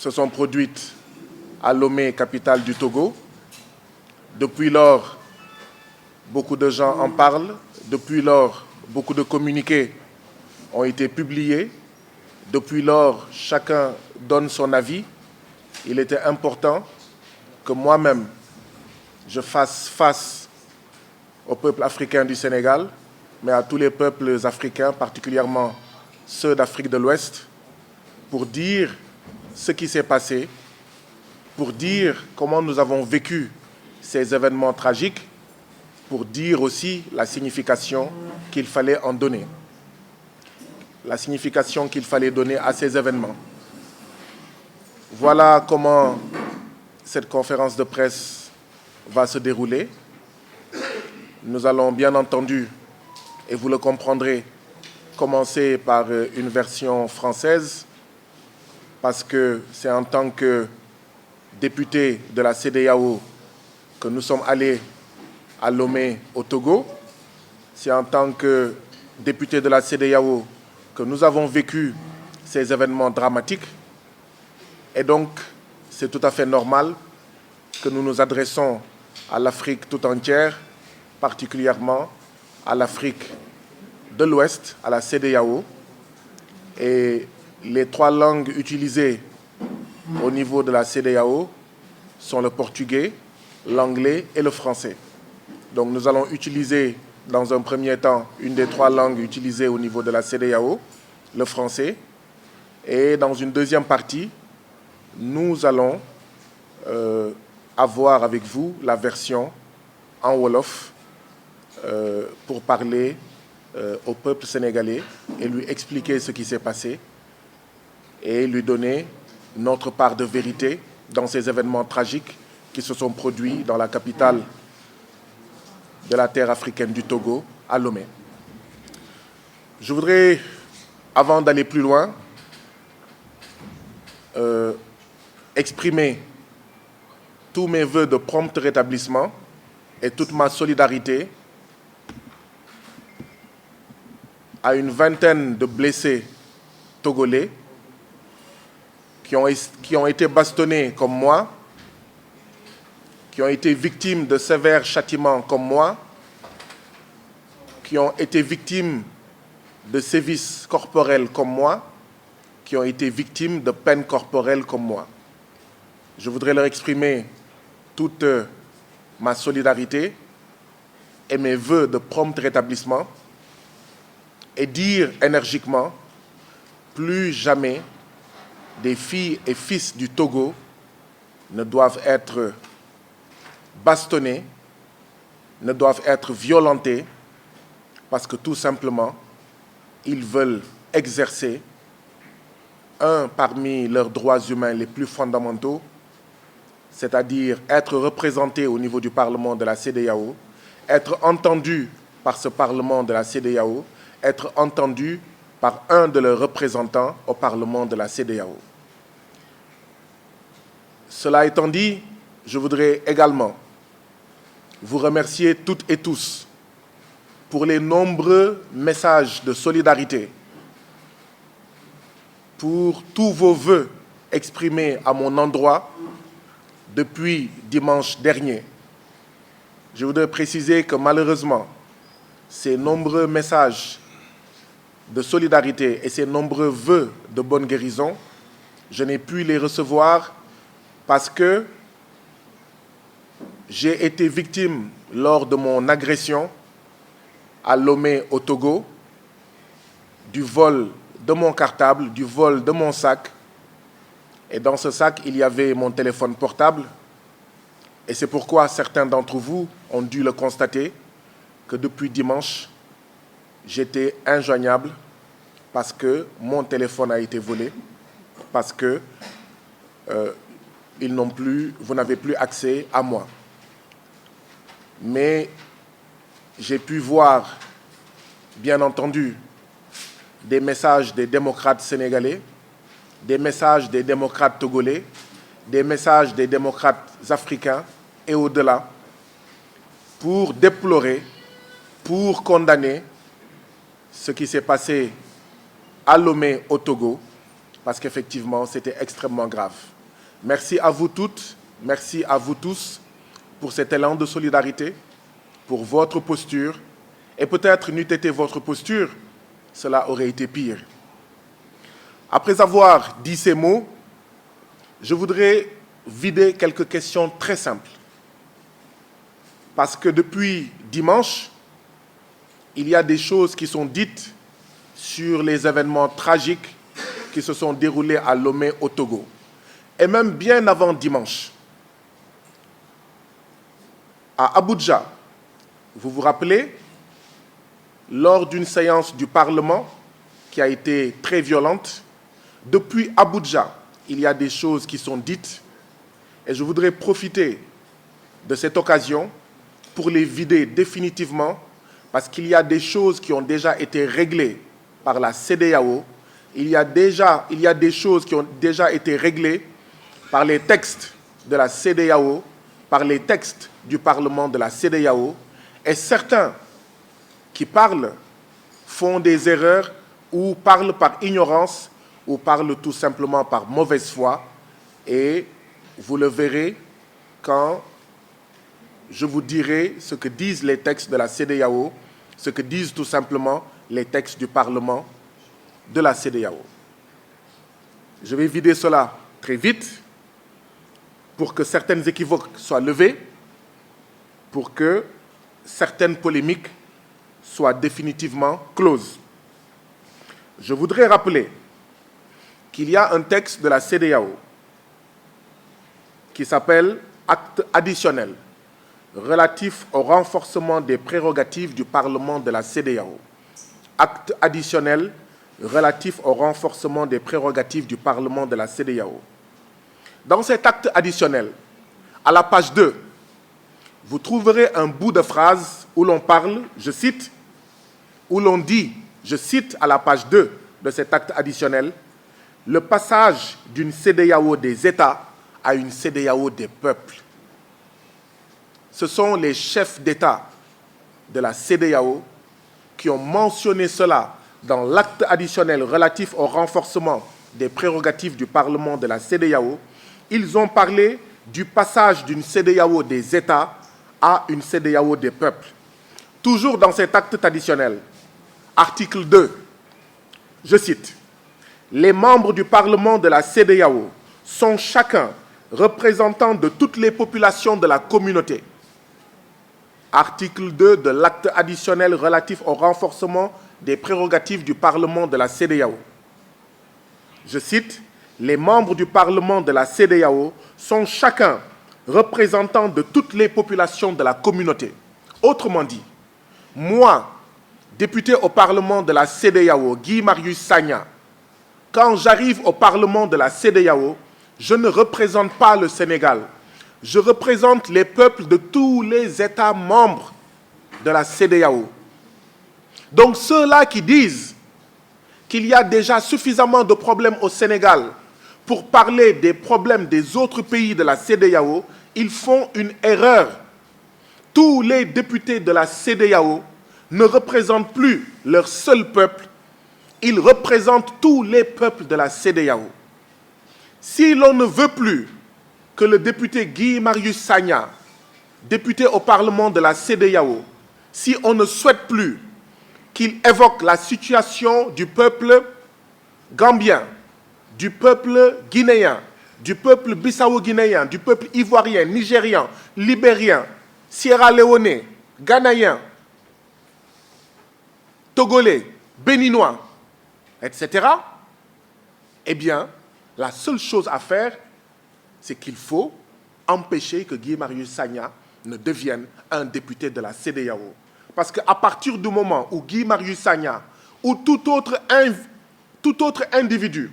se sont produites à Lomé, capitale du Togo. Depuis lors, beaucoup de gens en parlent. Depuis lors, beaucoup de communiqués ont été publiés. Depuis lors, chacun donne son avis. Il était important que moi-même, je fasse face au peuple africain du Sénégal, mais à tous les peuples africains, particulièrement ceux d'Afrique de l'Ouest, pour dire ce qui s'est passé, pour dire comment nous avons vécu ces événements tragiques, pour dire aussi la signification qu'il fallait en donner, la signification qu'il fallait donner à ces événements. Voilà comment cette conférence de presse va se dérouler. Nous allons bien entendu, et vous le comprendrez, commencer par une version française, parce que c'est en tant que député de la CEDEAO que nous sommes allés à Lomé, au Togo. C'est en tant que député de la CEDEAO que nous avons vécu ces événements dramatiques. Et donc, c'est tout à fait normal que nous nous adressons à l'Afrique tout entière, particulièrement à l'Afrique de l'Ouest, à la CEDEAO. Et les trois langues utilisées au niveau de la CEDEAO sont le portugais, l'anglais et le français. Donc nous allons utiliser dans un premier temps une des trois langues utilisées au niveau de la CEDEAO, le français. Et dans une deuxième partie, nous allons avoir avec vous la version en Wolof pour parler au peuple sénégalais et lui expliquer ce qui s'est passé et lui donner notre part de vérité dans ces événements tragiques qui se sont produits dans la capitale de la terre africaine du Togo, à Lomé. Je voudrais, avant d'aller plus loin, exprimer tous mes vœux de prompt rétablissement et toute ma solidarité à une vingtaine de blessés togolais qui ont été bastonnés comme moi, qui ont été victimes de sévères châtiments comme moi, qui ont été victimes de sévices corporels comme moi, qui ont été victimes de peines corporelles comme moi. Je voudrais leur exprimer toute ma solidarité et mes vœux de prompt rétablissement et dire énergiquement, plus jamais des filles et fils du Togo ne doivent être bastonnés, ne doivent être violentés, parce que tout simplement, ils veulent exercer un parmi leurs droits humains les plus fondamentaux, c'est-à-dire être représentés au niveau du Parlement de la CEDEAO, être entendus par ce Parlement de la CEDEAO, être entendus par un de leurs représentants au Parlement de la CEDEAO. Cela étant dit, je voudrais également vous remercier toutes et tous pour les nombreux messages de solidarité, pour tous vos vœux exprimés à mon endroit depuis dimanche dernier. Je voudrais préciser que malheureusement, ces nombreux messages de solidarité et ces nombreux vœux de bonne guérison, je n'ai pu les recevoir parce que j'ai été victime lors de mon agression à Lomé au Togo, du vol de mon cartable, du vol de mon sac. Et dans ce sac, il y avait mon téléphone portable. Et c'est pourquoi certains d'entre vous ont dû le constater que depuis dimanche, j'étais injoignable parce que mon téléphone a été volé, parce que vous n'avez plus accès à moi. Mais j'ai pu voir, bien entendu, des messages des démocrates sénégalais, des messages des démocrates togolais, des messages des démocrates africains et au-delà, pour déplorer, pour condamner ce qui s'est passé à Lomé au Togo, parce qu'effectivement, c'était extrêmement grave. Merci à vous toutes, merci à vous tous pour cet élan de solidarité, pour votre posture. Et peut-être n'eût été votre posture, cela aurait été pire. Après avoir dit ces mots, je voudrais vider quelques questions très simples. Parce que depuis dimanche, il y a des choses qui sont dites sur les événements tragiques qui se sont déroulés à Lomé, au Togo. Et même bien avant dimanche, à Abuja, vous vous rappelez, lors d'une séance du Parlement qui a été très violente, depuis Abuja, il y a des choses qui sont dites et je voudrais profiter de cette occasion pour les vider définitivement parce qu'il y a des choses qui ont déjà été réglées par la CEDEAO, il y a des choses qui ont déjà été réglées par les textes de la CEDEAO, par les textes du Parlement de la CEDEAO, et certains qui parlent font des erreurs ou parlent par ignorance ou parlent tout simplement par mauvaise foi, et vous le verrez quand je vous dirai ce que disent les textes de la CEDEAO, ce que disent tout simplement les textes du Parlement de la CEDEAO. Je vais vider cela très vite pour que certaines équivoques soient levées, pour que certaines polémiques soient définitivement closes. Je voudrais rappeler qu'il y a un texte de la CEDEAO qui s'appelle « Acte additionnel » relatif au renforcement des prérogatives du Parlement de la CEDEAO. Acte additionnel relatif au renforcement des prérogatives du Parlement de la CEDEAO. Dans cet acte additionnel, à la page 2, vous trouverez un bout de phrase où l'on parle, je cite, où l'on dit, je cite à la page 2 de cet acte additionnel, le passage d'une CEDEAO des États à une CEDEAO des peuples. Ce sont les chefs d'État de la CEDEAO qui ont mentionné cela dans l'acte additionnel relatif au renforcement des prérogatives du Parlement de la CEDEAO. Ils ont parlé du passage d'une CEDEAO des États à une CEDEAO des peuples. Toujours dans cet acte additionnel, article 2, je cite, « Les membres du Parlement de la CEDEAO sont chacun représentant de toutes les populations de la communauté. » Article 2 de l'acte additionnel relatif au renforcement des prérogatives du Parlement de la CEDEAO. Je cite, « Les membres du Parlement de la CEDEAO sont chacun représentant de toutes les populations de la communauté. » Autrement dit, moi, député au Parlement de la CEDEAO, Guy Marius Sagna, quand j'arrive au Parlement de la CEDEAO, je ne représente pas le Sénégal. Je représente les peuples de tous les États membres de la CEDEAO. Donc ceux-là qui disent qu'il y a déjà suffisamment de problèmes au Sénégal pour parler des problèmes des autres pays de la CEDEAO, ils font une erreur. Tous les députés de la CEDEAO ne représentent plus leur seul peuple, ils représentent tous les peuples de la CEDEAO. Si l'on ne veut plus que le député Guy Marius Sagna, député au Parlement de la CEDEAO, si on ne souhaite plus qu'il évoque la situation du peuple gambien, du peuple guinéen, du peuple bissau-guinéen, du peuple ivoirien, nigérian, libérien, sierra-léonais, ghanéen, togolais, béninois, etc., eh bien, la seule chose à faire, c'est qu'il faut empêcher que Guy Marius Sagna ne devienne un député de la CEDEAO. Parce qu'à partir du moment où Guy Marius Sagna ou tout autre individu,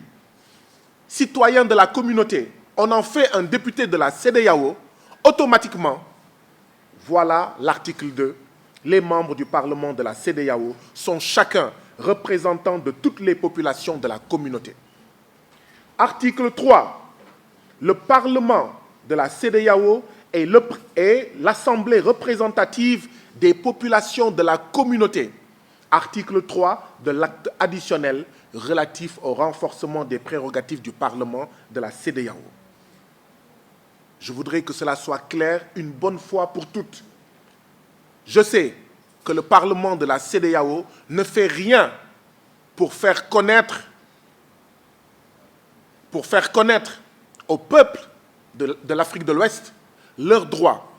citoyen de la communauté, on en fait un député de la CEDEAO, automatiquement, voilà l'article 2, les membres du Parlement de la CEDEAO sont chacun représentant de toutes les populations de la communauté. Article 3, le Parlement de la CEDEAO est l'Assemblée représentative des populations de la communauté. Article 3 de l'acte additionnel relatif au renforcement des prérogatives du Parlement de la CEDEAO. Je voudrais que cela soit clair une bonne fois pour toutes. Je sais que le Parlement de la CEDEAO ne fait rien pour faire connaître au peuple de l'Afrique de l'Ouest leurs droits,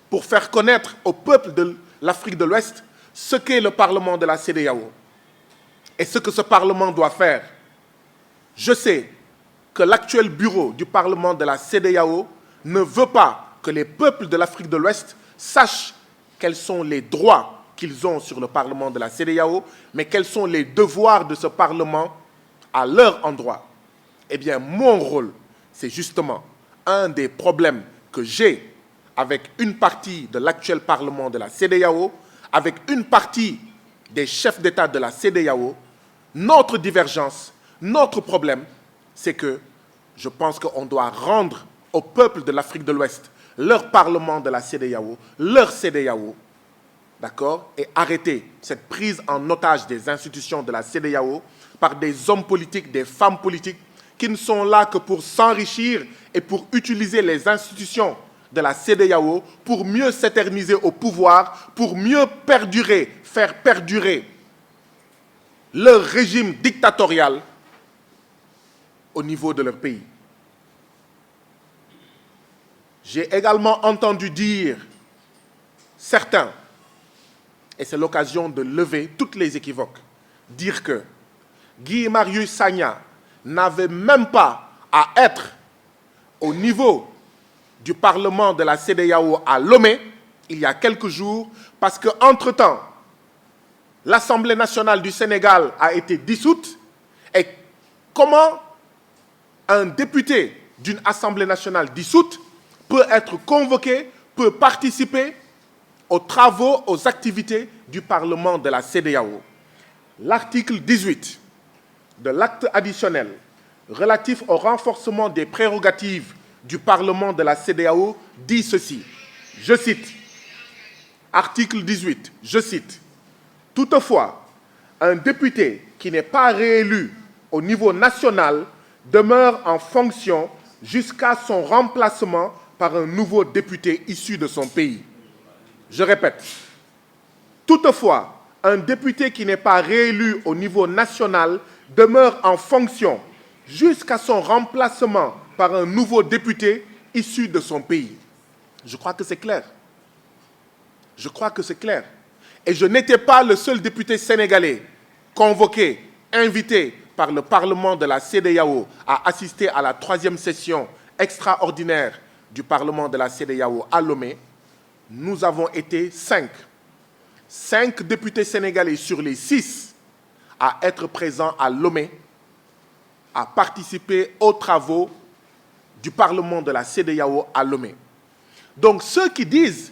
pour faire connaître au peuple de l'Afrique de l'Ouest ce qu'est le Parlement de la CEDEAO et ce que ce Parlement doit faire. Je sais que l'actuel bureau du Parlement de la CEDEAO ne veut pas que les peuples de l'Afrique de l'Ouest sachent quels sont les droits qu'ils ont sur le Parlement de la CEDEAO, mais quels sont les devoirs de ce Parlement à leur endroit. Eh bien, mon rôle, c'est justement un des problèmes que j'ai avec une partie de l'actuel Parlement de la CEDEAO, avec une partie des chefs d'État de la CEDEAO. Notre divergence, notre problème, c'est que je pense qu'on doit rendre au peuple de l'Afrique de l'Ouest leur Parlement de la CEDEAO, leur CEDEAO, d'accord, et arrêter cette prise en otage des institutions de la CEDEAO par des hommes politiques, des femmes politiques, qui ne sont là que pour s'enrichir et pour utiliser les institutions de la CEDEAO pour mieux s'éterniser au pouvoir, pour mieux perdurer, faire perdurer leur régime dictatorial au niveau de leur pays. J'ai également entendu dire certains, et c'est l'occasion de lever toutes les équivoques, dire que Guy Marius Sagna n'avait même pas à être au niveau du Parlement de la CEDEAO à Lomé il y a quelques jours, parce qu'entre-temps, l'Assemblée nationale du Sénégal a été dissoute. Et comment un député d'une Assemblée nationale dissoute peut être convoqué, peut participer aux travaux, aux activités du Parlement de la CEDEAO? L'article 18 de l'acte additionnel relatif au renforcement des prérogatives du Parlement de la CEDEAO dit ceci, je cite, article 18, je cite, « Toutefois, un député qui n'est pas réélu au niveau national demeure en fonction jusqu'à son remplacement par un nouveau député issu de son pays. » Je répète, toutefois, un député qui n'est pas réélu au niveau national demeure en fonction jusqu'à son remplacement par un nouveau député issu de son pays. Je crois que c'est clair. Je crois que c'est clair. Et je n'étais pas le seul député sénégalais convoqué, invité par le Parlement de la CEDEAO à assister à la 3e session extraordinaire du Parlement de la CEDEAO à Lomé. Nous avons été 5. 5 députés sénégalais sur les 6 à être présents à Lomé, à participer aux travaux du Parlement de la CEDEAO à Lomé. Donc ceux qui disent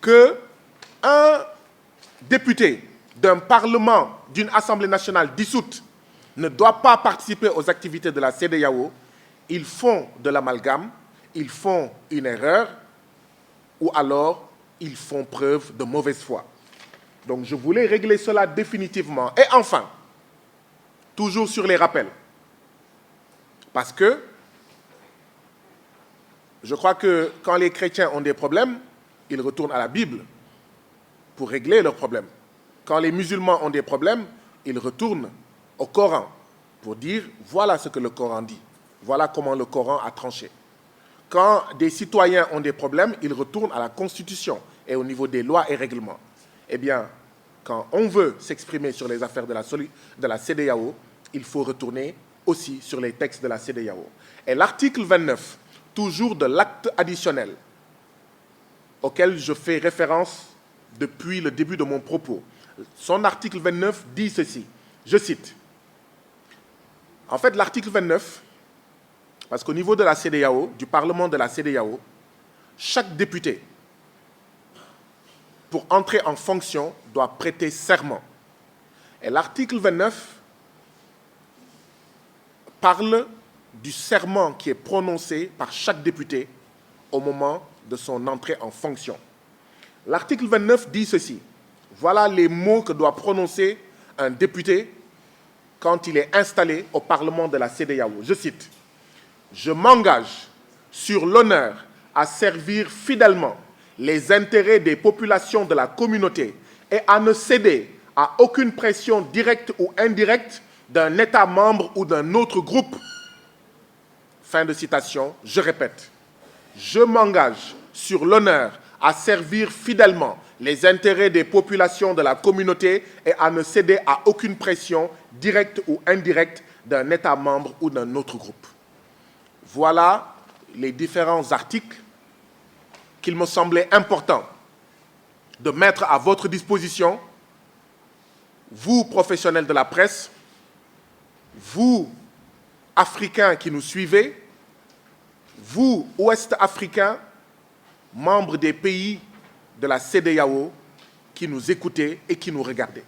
qu'un député d'un Parlement, d'une Assemblée nationale dissoute ne doit pas participer aux activités de la CEDEAO, ils font de l'amalgame, ils font une erreur, ou alors ils font preuve de mauvaise foi. Donc je voulais régler cela définitivement. Et enfin, toujours sur les rappels, parce que je crois que quand les chrétiens ont des problèmes, ils retournent à la Bible pour régler leurs problèmes. Quand les musulmans ont des problèmes, ils retournent au Coran pour dire « voilà ce que le Coran dit, voilà comment le Coran a tranché ». Quand des citoyens ont des problèmes, ils retournent à la Constitution et au niveau des lois et règlements. Eh bien, quand on veut s'exprimer sur les affaires de la CEDEAO, il faut retourner aussi sur les textes de la CEDEAO. Et l'article 29, toujours de l'acte additionnel, auquel je fais référence depuis le début de mon propos, son article 29 dit ceci, je cite. En fait, l'article 29, parce qu'au niveau de la CEDEAO, du Parlement de la CEDEAO, chaque député, pour entrer en fonction, doit prêter serment. Et l'article 29 parle du serment qui est prononcé par chaque député au moment de son entrée en fonction. L'article 29 dit ceci. Voilà les mots que doit prononcer un député quand il est installé au Parlement de la CEDEAO. Je cite. « Je m'engage sur l'honneur à servir fidèlement les intérêts des populations de la communauté et à ne céder à aucune pression directe ou indirecte d'un État membre ou d'un autre groupe. Fin de citation, je répète. Je m'engage sur l'honneur à servir fidèlement les intérêts des populations de la communauté et à ne céder à aucune pression directe ou indirecte d'un État membre ou d'un autre groupe. Voilà les différents articles qu'il me semblait important de mettre à votre disposition, vous, professionnels de la presse, vous, Africains qui nous suivez, vous, Ouest-Africains, membres des pays de la CEDEAO, qui nous écoutez et qui nous regardez.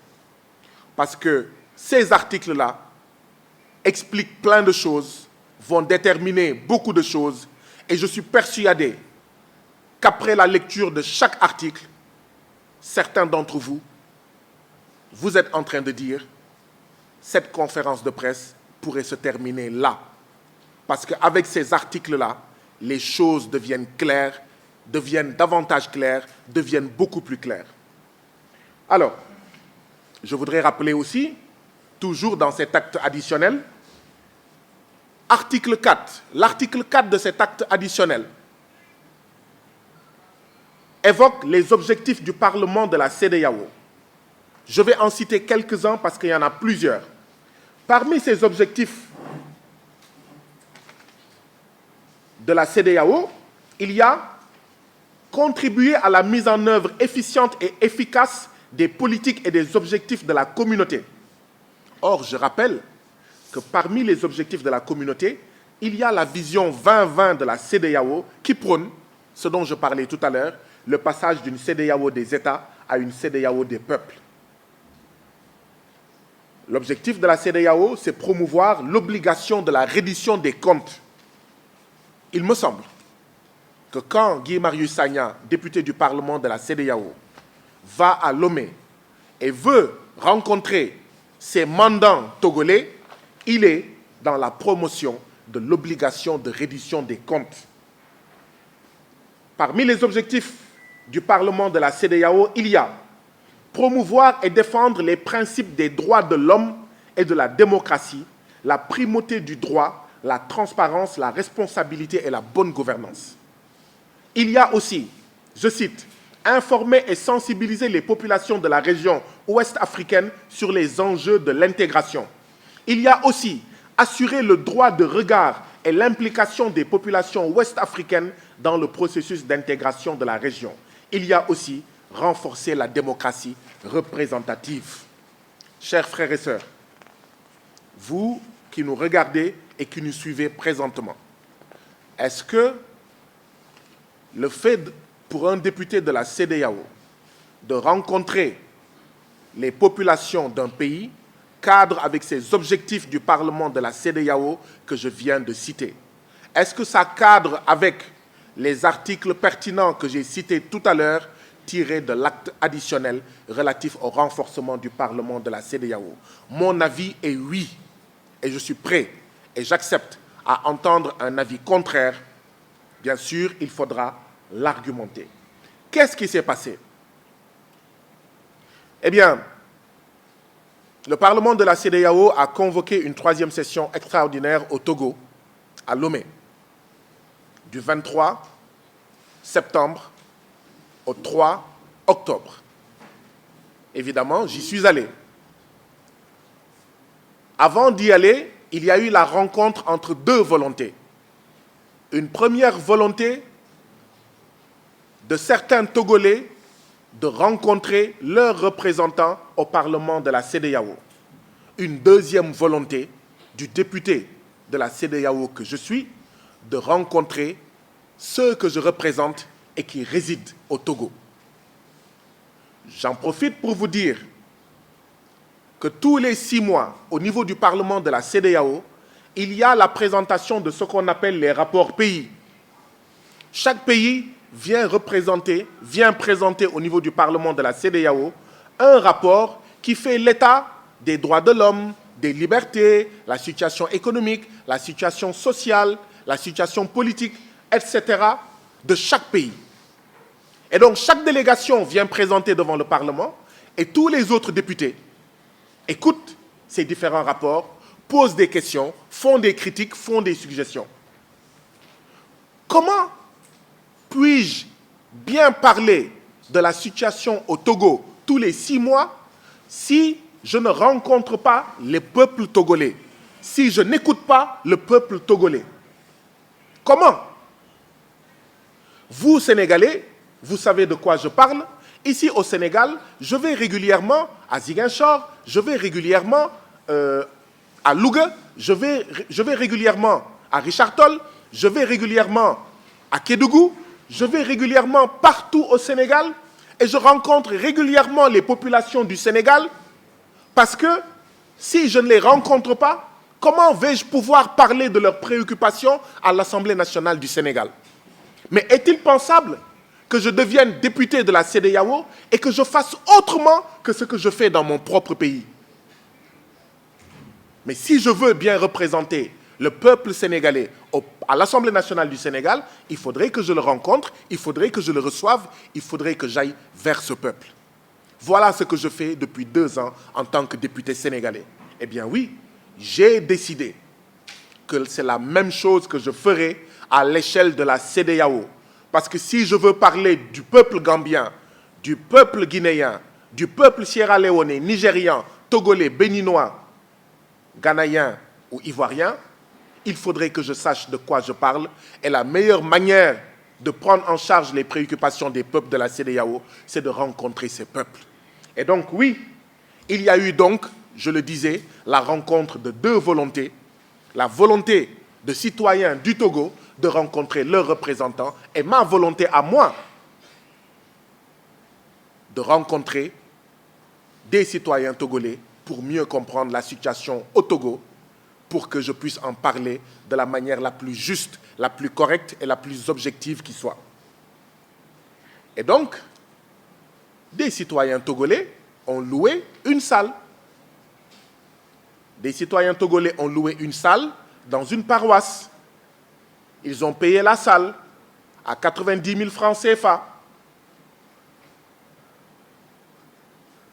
Parce que ces articles-là expliquent plein de choses, vont déterminer beaucoup de choses, et je suis persuadé qu'après la lecture de chaque article, certains d'entre vous, vous êtes en train de dire cette conférence de presse pourrait se terminer là. Parce qu'avec ces articles-là, les choses deviennent claires, deviennent davantage claires, deviennent beaucoup plus claires. Alors, je voudrais rappeler aussi, toujours dans cet acte additionnel, article 4. L'article 4 de cet acte additionnel évoque les objectifs du Parlement de la CEDEAO. Je vais en citer quelques-uns parce qu'il y en a plusieurs. Parmi ces objectifs de la CEDEAO, il y a contribuer à la mise en œuvre efficiente et efficace des politiques et des objectifs de la communauté. Or, je rappelle que parmi les objectifs de la communauté, il y a la vision 2020 de la CEDEAO qui prône, ce dont je parlais tout à l'heure, le passage d'une CEDEAO des États à une CEDEAO des peuples. L'objectif de la CEDEAO, c'est promouvoir l'obligation de la reddition des comptes. Il me semble que quand Guy Marius Sagna, député du Parlement de la CEDEAO, va à Lomé et veut rencontrer ses mandants togolais, il est dans la promotion de l'obligation de reddition des comptes. Parmi les objectifs du Parlement de la CEDEAO, il y a promouvoir et défendre les principes des droits de l'homme et de la démocratie, la primauté du droit, la transparence, la responsabilité et la bonne gouvernance. Il y a aussi, je cite, informer et sensibiliser les populations de la région ouest-africaine sur les enjeux de l'intégration. Il y a aussi assurer le droit de regard et l'implication des populations ouest-africaines dans le processus d'intégration de la région. Il y a aussi renforcer la démocratie représentative. Chers frères et sœurs, vous qui nous regardez et qui nous suivez présentement, est-ce que le fait pour un député de la CEDEAO de rencontrer les populations d'un pays cadre avec ces objectifs du Parlement de la CEDEAO que je viens de citer? Est-ce que ça cadre avec les articles pertinents que j'ai cités tout à l'heure, tirés de l'acte additionnel relatif au renforcement du Parlement de la CEDEAO? Mon avis est oui, et je suis prêt et j'accepte à entendre un avis contraire. Bien sûr, il faudra l'argumenter. Qu'est-ce qui s'est passé? Eh bien, le Parlement de la CEDEAO a convoqué une 3e session extraordinaire au Togo, à Lomé, du 23 septembre au 3 octobre. Évidemment, j'y suis allé. Avant d'y aller, il y a eu la rencontre entre deux volontés. Une première volonté de certains Togolais de rencontrer leurs représentants au Parlement de la CEDEAO. Une deuxième volonté du député de la CEDEAO que je suis de rencontrer ceux que je représente et qui résident au Togo. J'en profite pour vous dire que tous les 6 mois, au niveau du Parlement de la CEDEAO, il y a la présentation de ce qu'on appelle les rapports pays. Chaque pays vient présenter au niveau du Parlement de la CEDEAO un rapport qui fait l'état des droits de l'homme, des libertés, la situation économique, la situation sociale, la situation politique, etc. de chaque pays. Et donc, chaque délégation vient présenter devant le Parlement et tous les autres députés écoutent ces différents rapports, posent des questions, font des critiques, font des suggestions. Comment puis-je bien parler de la situation au Togo tous les 6 mois si je ne rencontre pas les peuples togolais, si je n'écoute pas le peuple togolais? Comment? Vous, Sénégalais, vous savez de quoi je parle. Ici, au Sénégal, je vais régulièrement à Ziguinchor, je vais régulièrement à Louga, je vais régulièrement à Richard Toll, je vais régulièrement à Kédougou, je vais régulièrement partout au Sénégal et je rencontre régulièrement les populations du Sénégal parce que si je ne les rencontre pas, comment vais-je pouvoir parler de leurs préoccupations à l'Assemblée nationale du Sénégal? Mais est-il pensable que je devienne député de la CEDEAO et que je fasse autrement que ce que je fais dans mon propre pays? Mais si je veux bien représenter le peuple sénégalais à l'Assemblée nationale du Sénégal, il faudrait que je le rencontre, il faudrait que je le reçoive, il faudrait que j'aille vers ce peuple. Voilà ce que je fais depuis 2 ans en tant que député sénégalais. Eh bien oui, j'ai décidé que c'est la même chose que je ferai à l'échelle de la CEDEAO. Parce que si je veux parler du peuple gambien, du peuple guinéen, du peuple sierra-léonais, nigérian, togolais, béninois, ghanéen ou ivoirien, il faudrait que je sache de quoi je parle. Et la meilleure manière de prendre en charge les préoccupations des peuples de la CEDEAO, c'est de rencontrer ces peuples. Et donc, oui, il y a eu donc, je le disais, la rencontre de 2 volontés. La volonté de citoyens du Togo de rencontrer leurs représentants et ma volonté à moi de rencontrer des citoyens togolais pour mieux comprendre la situation au Togo, pour que je puisse en parler de la manière la plus juste, la plus correcte et la plus objective qui soit. Et donc, des citoyens togolais ont loué une salle. Des citoyens togolais ont loué une salle dans une paroisse. Ils ont payé la salle à 90 000 francs CFA.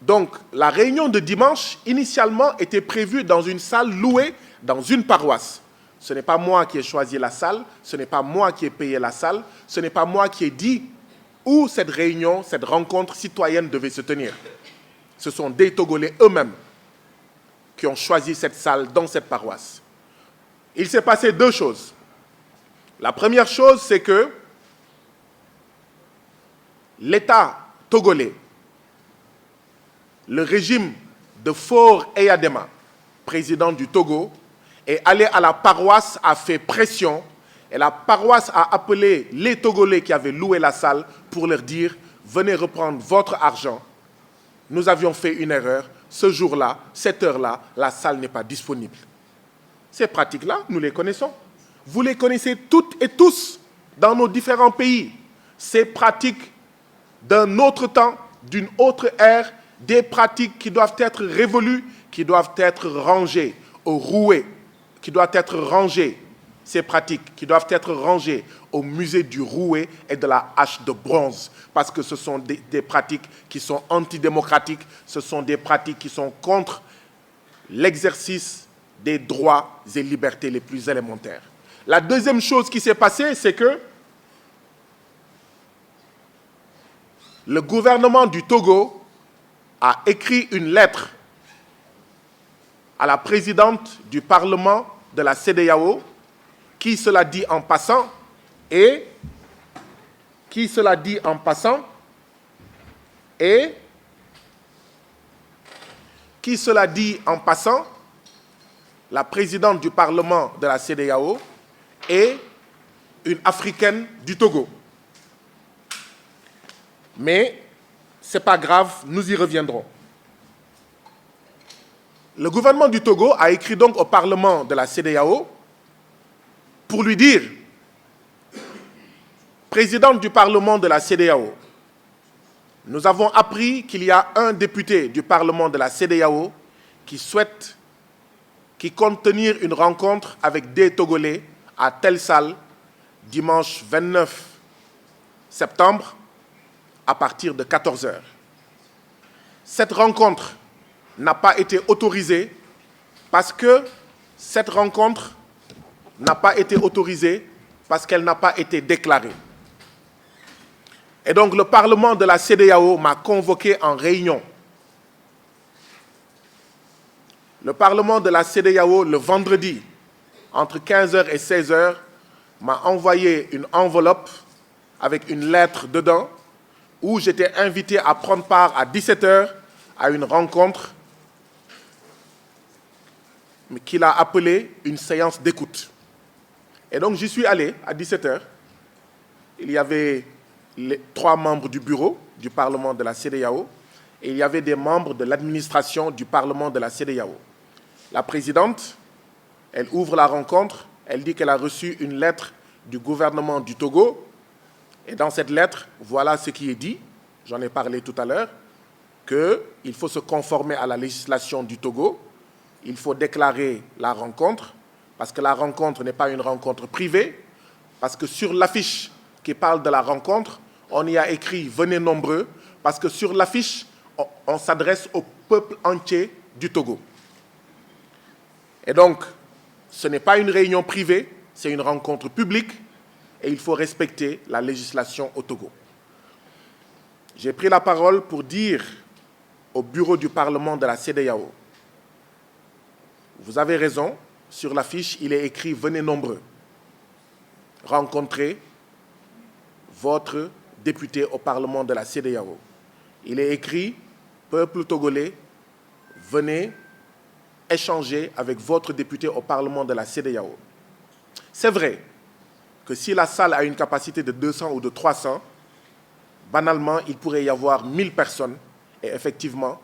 Donc, la réunion de dimanche, initialement, était prévue dans une salle louée dans une paroisse. Ce n'est pas moi qui ai choisi la salle, ce n'est pas moi qui ai payé la salle, ce n'est pas moi qui ai dit où cette réunion, cette rencontre citoyenne devait se tenir. Ce sont des Togolais eux-mêmes qui ont choisi cette salle dans cette paroisse. Il s'est passé 2 choses. La première chose, c'est que l'État togolais, le régime de Faure Eyadema, président du Togo, est allé à la paroisse, a fait pression, et la paroisse a appelé les Togolais qui avaient loué la salle pour leur dire « Venez reprendre votre argent. Nous avions fait une erreur. Ce jour-là, cette heure-là, la salle n'est pas disponible. » Ces pratiques-là, nous les connaissons. Vous les connaissez toutes et tous dans nos différents pays. Ces pratiques d'un autre temps, d'une autre ère, des pratiques qui doivent être révolues, qui doivent être rangées au rouet, qui doivent être rangées, ces pratiques qui doivent être rangées au musée du rouet et de la hache de bronze, parce que ce sont des pratiques qui sont antidémocratiques, ce sont des pratiques qui sont contre l'exercice des droits et libertés les plus élémentaires. La deuxième chose qui s'est passée, c'est que le gouvernement du Togo a écrit une lettre à la présidente du Parlement de la CEDEAO, qui, cela dit en passant, la présidente du Parlement de la CEDEAO est une Africaine du Togo. Mais ce n'est pas grave, nous y reviendrons. Le gouvernement du Togo a écrit donc au Parlement de la CEDEAO pour lui dire, présidente du Parlement de la CEDEAO, nous avons appris qu'il y a un député du Parlement de la CEDEAO qui compte tenir une rencontre avec des Togolais à telle salle, dimanche 29 septembre, à partir de 14 h. Cette rencontre n'a pas été autorisée parce qu'elle n'a pas été déclarée. Et donc le Parlement de la CEDEAO m'a convoqué en réunion. Le Parlement de la CEDEAO, le vendredi, entre 15 h et 16 h, m'a envoyé une enveloppe avec une lettre dedans où j'étais invité à prendre part à 17 h à une rencontre qu'il a appelée une séance d'écoute. Et donc j'y suis allé à 17 h. Il y avait les 3 membres du bureau du Parlement de la CEDEAO et il y avait des membres de l'administration du Parlement de la CEDEAO. La présidente, elle ouvre la rencontre, elle dit qu'elle a reçu une lettre du gouvernement du Togo. Et dans cette lettre, voilà ce qui est dit, j'en ai parlé tout à l'heure, qu'il faut se conformer à la législation du Togo, il faut déclarer la rencontre, parce que la rencontre n'est pas une rencontre privée, parce que sur l'affiche qui parle de la rencontre, on y a écrit « Venez nombreux », parce que sur l'affiche, on s'adresse au peuple entier du Togo. Et donc, ce n'est pas une réunion privée, c'est une rencontre publique et il faut respecter la législation au Togo. J'ai pris la parole pour dire au bureau du Parlement de la CEDEAO, vous avez raison, sur l'affiche, il est écrit « Venez nombreux, rencontrer votre député au Parlement de la CEDEAO ». Il est écrit « Peuple togolais, venez échanger avec votre député au Parlement de la CEDEAO ». C'est vrai que si la salle a une capacité de 200 ou de 300, banalement, il pourrait y avoir 1000 personnes et effectivement,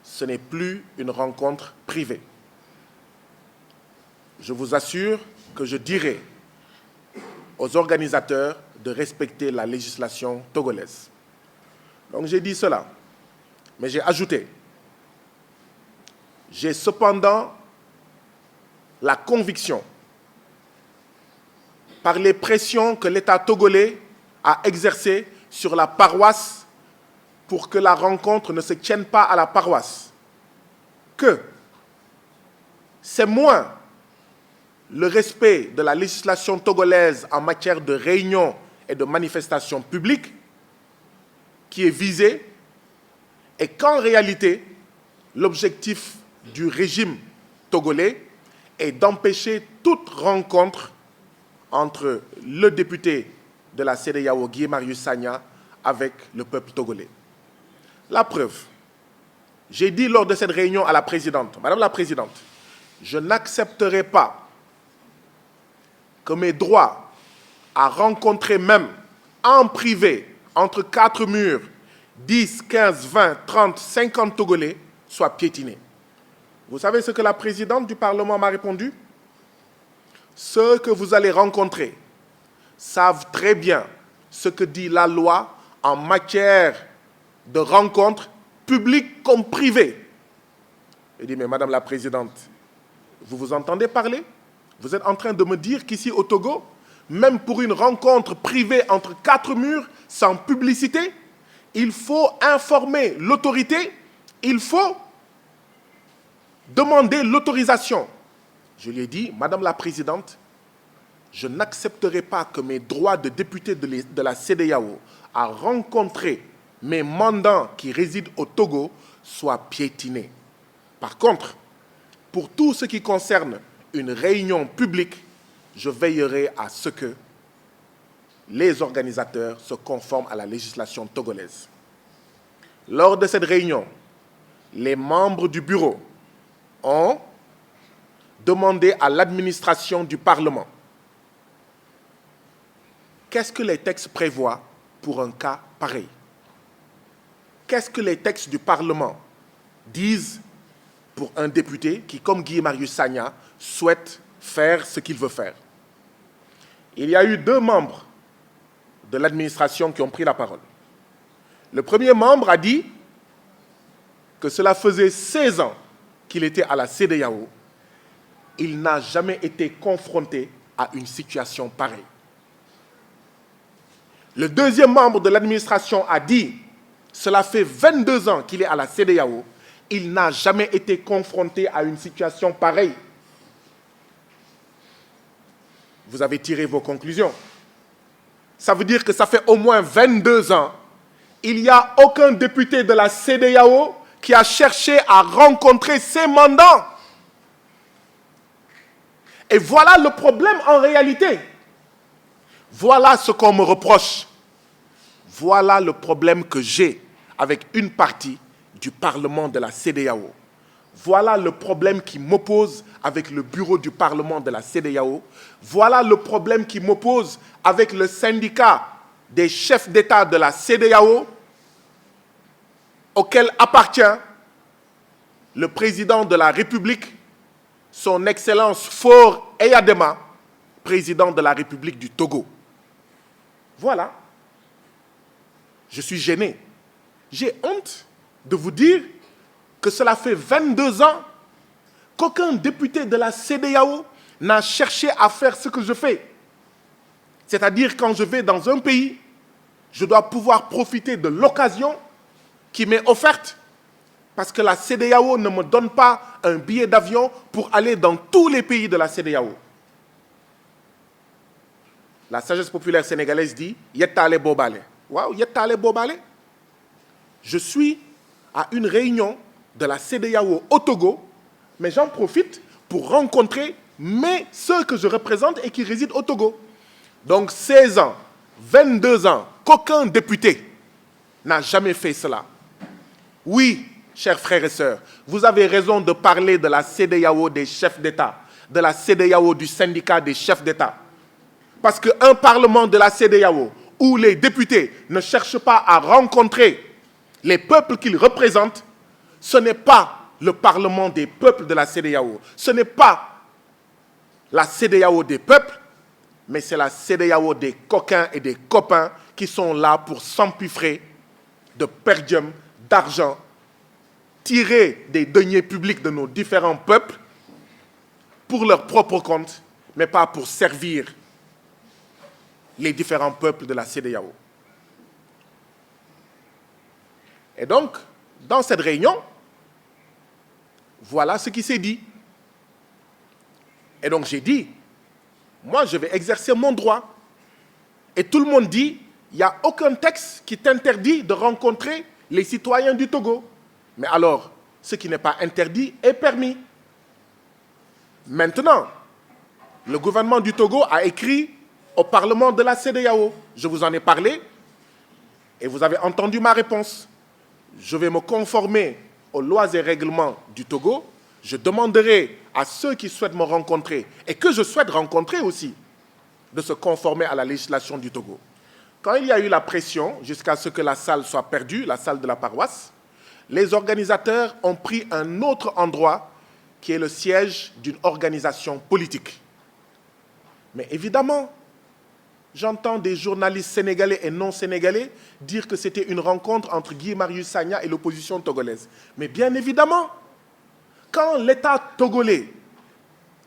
ce n'est plus une rencontre privée. Je vous assure que je dirai aux organisateurs de respecter la législation togolaise. Donc j'ai dit cela, mais j'ai ajouté, j'ai cependant la conviction, par les pressions que l'État togolais a exercées sur la paroisse pour que la rencontre ne se tienne pas à la paroisse, que c'est moins le respect de la législation togolaise en matière de réunions et de manifestations publiques qui est visé et qu'en réalité, l'objectif du régime togolais est d'empêcher toute rencontre entre le député de la CEDEAO, Guy Marius Sagna, avec le peuple togolais. La preuve, j'ai dit lors de cette réunion à la présidente, Madame la Présidente, je n'accepterai pas que mes droits à rencontrer même en privé, entre 4 murs, 10, 15, 20, 30, 50 Togolais soient piétinés. Vous savez ce que la présidente du Parlement m'a répondu? Ceux que vous allez rencontrer savent très bien ce que dit la loi en matière de rencontres publiques comme privées. Je dis, mais Madame la Présidente, vous vous entendez parler? Vous êtes en train de me dire qu'ici au Togo, même pour une rencontre privée entre 4 murs, sans publicité, il faut informer l'autorité, il faut demander l'autorisation. Je lui ai dit, Madame la Présidente, je n'accepterai pas que mes droits de député de la CEDEAO à rencontrer mes mandants qui résident au Togo soient piétinés. Par contre, pour tout ce qui concerne une réunion publique, je veillerai à ce que les organisateurs se conforment à la législation togolaise. Lors de cette réunion, les membres du bureau ont demandé à l'administration du Parlement qu'est-ce que les textes prévoient pour un cas pareil. Qu'est-ce que les textes du Parlement disent pour un député qui, comme Guy Marius Sagna, souhaite faire ce qu'il veut faire. Il y a eu 2 membres de l'administration qui ont pris la parole. Le premier membre a dit que cela faisait 16 ans qu'il était à la CEDEAO. Il n'a jamais été confronté à une situation pareille. Le deuxième membre de l'administration a dit, cela fait 22 ans qu'il est à la CEDEAO, il n'a jamais été confronté à une situation pareille. Vous avez tiré vos conclusions. Ça veut dire que ça fait au moins 22 ans, il n'y a aucun député de la CEDEAO qui a cherché à rencontrer ses mandants. Et voilà le problème en réalité. Voilà ce qu'on me reproche. Voilà le problème que j'ai avec une partie du Parlement de la CEDEAO. Voilà le problème qui m'oppose avec le bureau du Parlement de la CEDEAO. Voilà le problème qui m'oppose avec le syndicat des chefs d'État de la CEDEAO, auquel appartient le président de la République, son Excellence Faure Eyadema, président de la République du Togo. Voilà. Je suis gêné. J'ai honte de vous dire que cela fait 22 ans qu'aucun député de la CEDEAO n'a cherché à faire ce que je fais. C'est-à-dire, quand je vais dans un pays, je dois pouvoir profiter de l'occasion qui m'est offerte, parce que la CEDEAO ne me donne pas un billet d'avion pour aller dans tous les pays de la CEDEAO. La sagesse populaire sénégalaise dit « Yettale Bobale ». Waouh, Yettale Bobale. Je suis à une réunion de la CEDEAO au Togo, mais j'en profite pour rencontrer ceux que je représente et qui résident au Togo. Donc 16 ans, 22 ans, qu'aucun député n'a jamais fait cela. Oui, chers frères et sœurs, vous avez raison de parler de la CEDEAO des chefs d'État, de la CEDEAO du syndicat des chefs d'État. Parce qu'un parlement de la CEDEAO où les députés ne cherchent pas à rencontrer les peuples qu'ils représentent, ce n'est pas le parlement des peuples de la CEDEAO. Ce n'est pas la CEDEAO des peuples, mais c'est la CEDEAO des coquins et des copains qui sont là pour s'empiffrer de perdium, d'argent, tirer des deniers publics de nos différents peuples pour leur propre compte, mais pas pour servir les différents peuples de la CEDEAO. Et donc, dans cette réunion, voilà ce qui s'est dit. Et donc j'ai dit, moi je vais exercer mon droit. Et tout le monde dit, il n'y a aucun texte qui t'interdit de rencontrer les citoyens du Togo. Mais alors, ce qui n'est pas interdit est permis. Maintenant, le gouvernement du Togo a écrit au Parlement de la CEDEAO. Je vous en ai parlé et vous avez entendu ma réponse. Je vais me conformer aux lois et règlements du Togo. Je demanderai à ceux qui souhaitent me rencontrer et que je souhaite rencontrer aussi de se conformer à la législation du Togo. Quand il y a eu la pression jusqu'à ce que la salle soit perdue, la salle de la paroisse, les organisateurs ont pris un autre endroit qui est le siège d'une organisation politique. Mais évidemment, j'entends des journalistes sénégalais et non sénégalais dire que c'était une rencontre entre Guy Marius Sagna et l'opposition togolaise. Mais bien évidemment, quand l'État togolais,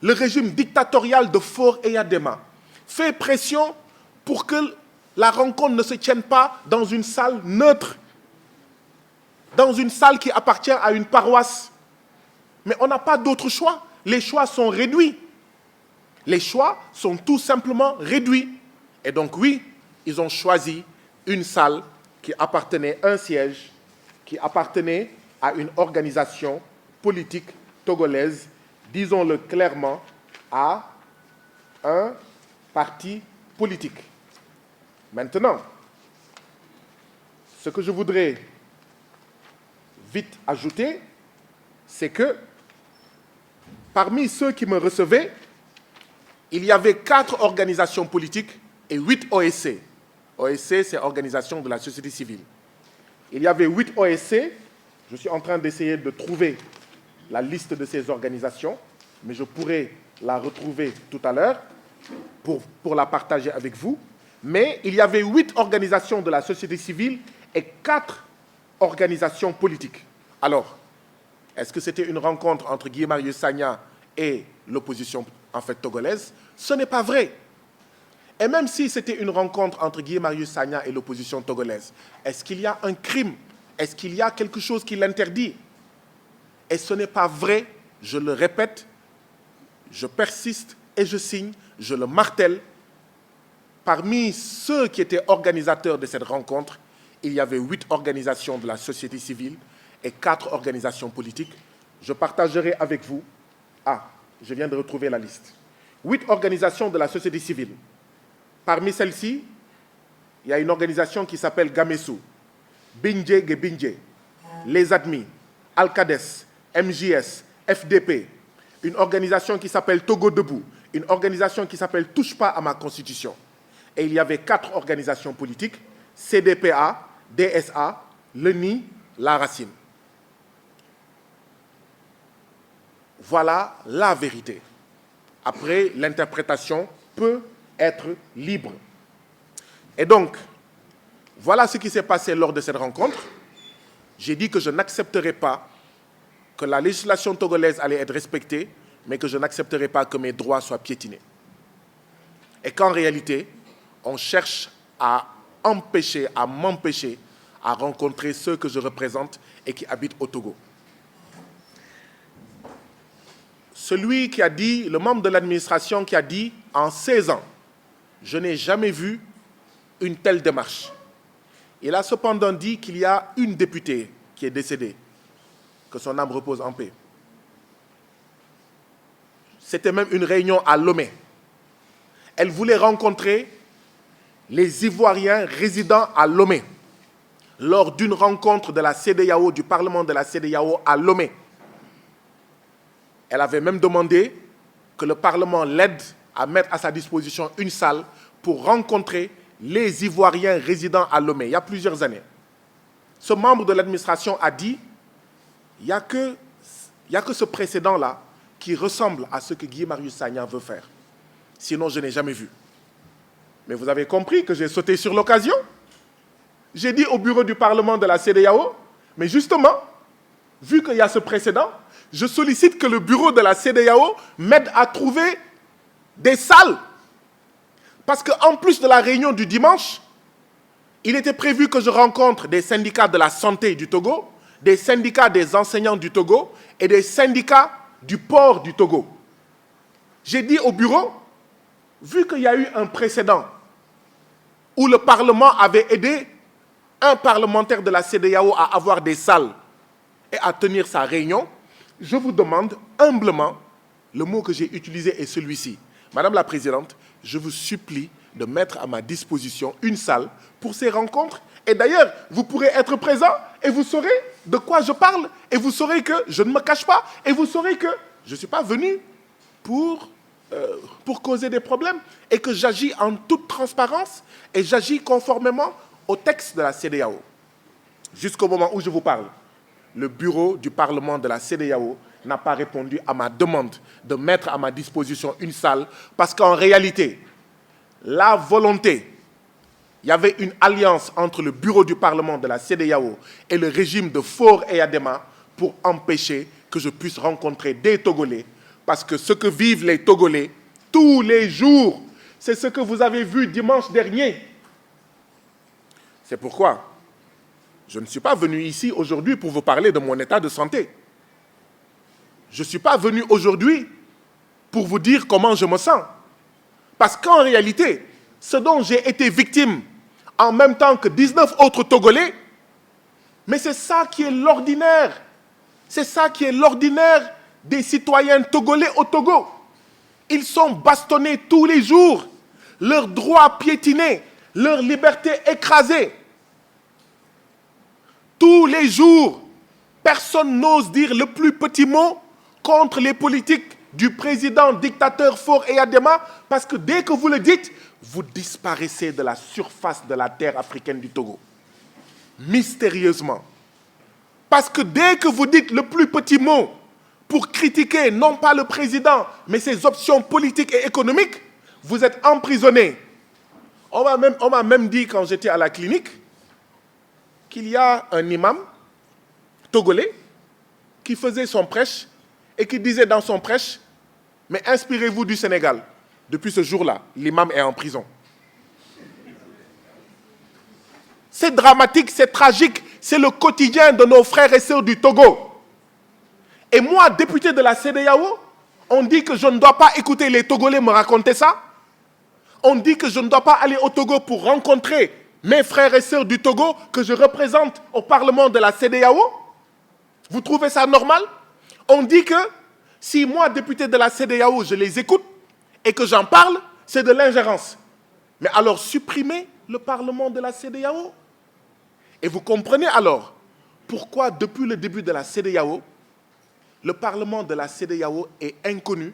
le régime dictatorial de Faure Eyadema, fait pression pour que la rencontre ne se tienne pas dans une salle neutre, dans une salle qui appartient à une paroisse. Mais on n'a pas d'autre choix. Les choix sont réduits. Les choix sont tout simplement réduits. Et donc oui, ils ont choisi une salle qui appartenait à un siège, qui appartenait à une organisation politique togolaise, disons-le clairement, à un parti politique. Maintenant, ce que je voudrais vite ajouter, c'est que parmi ceux qui me recevaient, il y avait 4 organisations politiques et 8 OSC. OSC, c'est Organisation de la société civile. Il y avait 8 OSC. Je suis en train d'essayer de trouver la liste de ces organisations, mais je pourrai la retrouver tout à l'heure pour la partager avec vous. Mais il y avait 8 organisations de la société civile et 4 organisations politiques. Alors, est-ce que c'était une rencontre entre Guy Marius Sagna et l'opposition en fait togolaise. Ce n'est pas vrai. Et même si c'était une rencontre entre Guy Marius Sagna et l'opposition togolaise, est-ce qu'il y a un crime? Est-ce qu'il y a quelque chose qui l'interdit? Et ce n'est pas vrai, je le répète, je persiste et je signe, je le martèle. Parmi ceux qui étaient organisateurs de cette rencontre, il y avait 8 organisations de la société civile et 4 organisations politiques. Je partagerai avec vous. Ah, je viens de retrouver la liste. 8 organisations de la société civile. Parmi celles-ci, il y a une organisation qui s'appelle Gamesu, Bindje Gebindje, Les Admis, Alcades, MJS, FDP, une organisation qui s'appelle Togo Debout, une organisation qui s'appelle Touche pas à ma Constitution. Et il y avait 4 organisations politiques, CDPA, DSA, l'ENI, La Racine. Voilà la vérité. Après, l'interprétation peut être libre. Et donc, voilà ce qui s'est passé lors de cette rencontre. J'ai dit que je n'accepterai pas que la législation togolaise allait être respectée, mais que je n'accepterai pas que mes droits soient piétinés. Et qu'en réalité, on cherche à m'empêcher à rencontrer ceux que je représente et qui habitent au Togo. Celui qui a dit, le membre de l'administration qui a dit, en 16 ans, je n'ai jamais vu une telle démarche. Il a cependant dit qu'il y a une députée qui est décédée, que son âme repose en paix. C'était même une réunion à Lomé. Elle voulait rencontrer les Ivoiriens résidant à Lomé lors d'une rencontre de la CEDEAO, du Parlement de la CEDEAO à Lomé. Elle avait même demandé que le Parlement l'aide à mettre à sa disposition une salle pour rencontrer les Ivoiriens résidant à Lomé, il y a plusieurs années. Ce membre de l'administration a dit il n'y a que ce précédent-là qui ressemble à ce que Guy Marius Sagna veut faire. Sinon, je n'ai jamais vu. Mais vous avez compris que j'ai sauté sur l'occasion. J'ai dit au bureau du Parlement de la CEDEAO, mais justement, vu qu'il y a ce précédent, je sollicite que le bureau de la CEDEAO m'aide à trouver des salles. Parce qu'en plus de la réunion du dimanche, il était prévu que je rencontre des syndicats de la santé du Togo, des syndicats des enseignants du Togo et des syndicats du port du Togo. J'ai dit au bureau, vu qu'il y a eu un précédent où le Parlement avait aidé un parlementaire de la CEDEAO à avoir des salles et à tenir sa réunion, je vous demande humblement, le mot que j'ai utilisé est celui-ci. Madame la Présidente, je vous supplie de mettre à ma disposition une salle pour ces rencontres. Et d'ailleurs, vous pourrez être présent et vous saurez de quoi je parle. Et vous saurez que je ne me cache pas. Et vous saurez que je ne suis pas venu pour causer des problèmes. Et que j'agis en toute transparence et j'agis conformément au texte de la CEDEAO. Jusqu'au moment où je vous parle, le bureau du Parlement de la CEDEAO n'a pas répondu à ma demande de mettre à ma disposition une salle parce qu'en réalité, la volonté, il y avait une alliance entre le bureau du Parlement de la CEDEAO et le régime de Faure et Adema pour empêcher que je puisse rencontrer des Togolais parce que ce que vivent les Togolais tous les jours, c'est ce que vous avez vu dimanche dernier. C'est pourquoi je ne suis pas venu ici aujourd'hui pour vous parler de mon état de santé. Je ne suis pas venu aujourd'hui pour vous dire comment je me sens. Parce qu'en réalité, ce dont j'ai été victime en même temps que 19 autres Togolais, mais c'est ça qui est l'ordinaire. C'est ça qui est l'ordinaire des citoyens togolais au Togo. Ils sont bastonnés tous les jours, leurs droits piétinés, leur liberté écrasée. Tous les jours, personne n'ose dire le plus petit mot contre les politiques du président dictateur Faure et Adema, parce que dès que vous le dites, vous disparaissez de la surface de la terre africaine du Togo. Mystérieusement. Parce que dès que vous dites le plus petit mot pour critiquer non pas le président, mais ses options politiques et économiques, vous êtes emprisonné. On m'a même dit quand j'étais à la clinique qu'il y a un imam togolais qui faisait son prêche et qui disait dans son prêche Mais inspirez-vous du Sénégal. Depuis ce jour-là, l'imam est en prison. C'est dramatique, c'est tragique, c'est le quotidien de nos frères et sœurs du Togo. Et moi, député de la CEDEAO, on dit que je ne dois pas écouter les Togolais me raconter ça. On dit que je ne dois pas aller au Togo pour rencontrer mes frères et sœurs du Togo que je représente au Parlement de la CEDEAO. Vous trouvez ça normal? On dit que si moi, député de la CEDEAO, je les écoute et que j'en parle, c'est de l'ingérence. Mais alors, supprimez le Parlement de la CEDEAO. Et vous comprenez alors pourquoi, depuis le début de la CEDEAO, le Parlement de la CEDEAO est inconnu.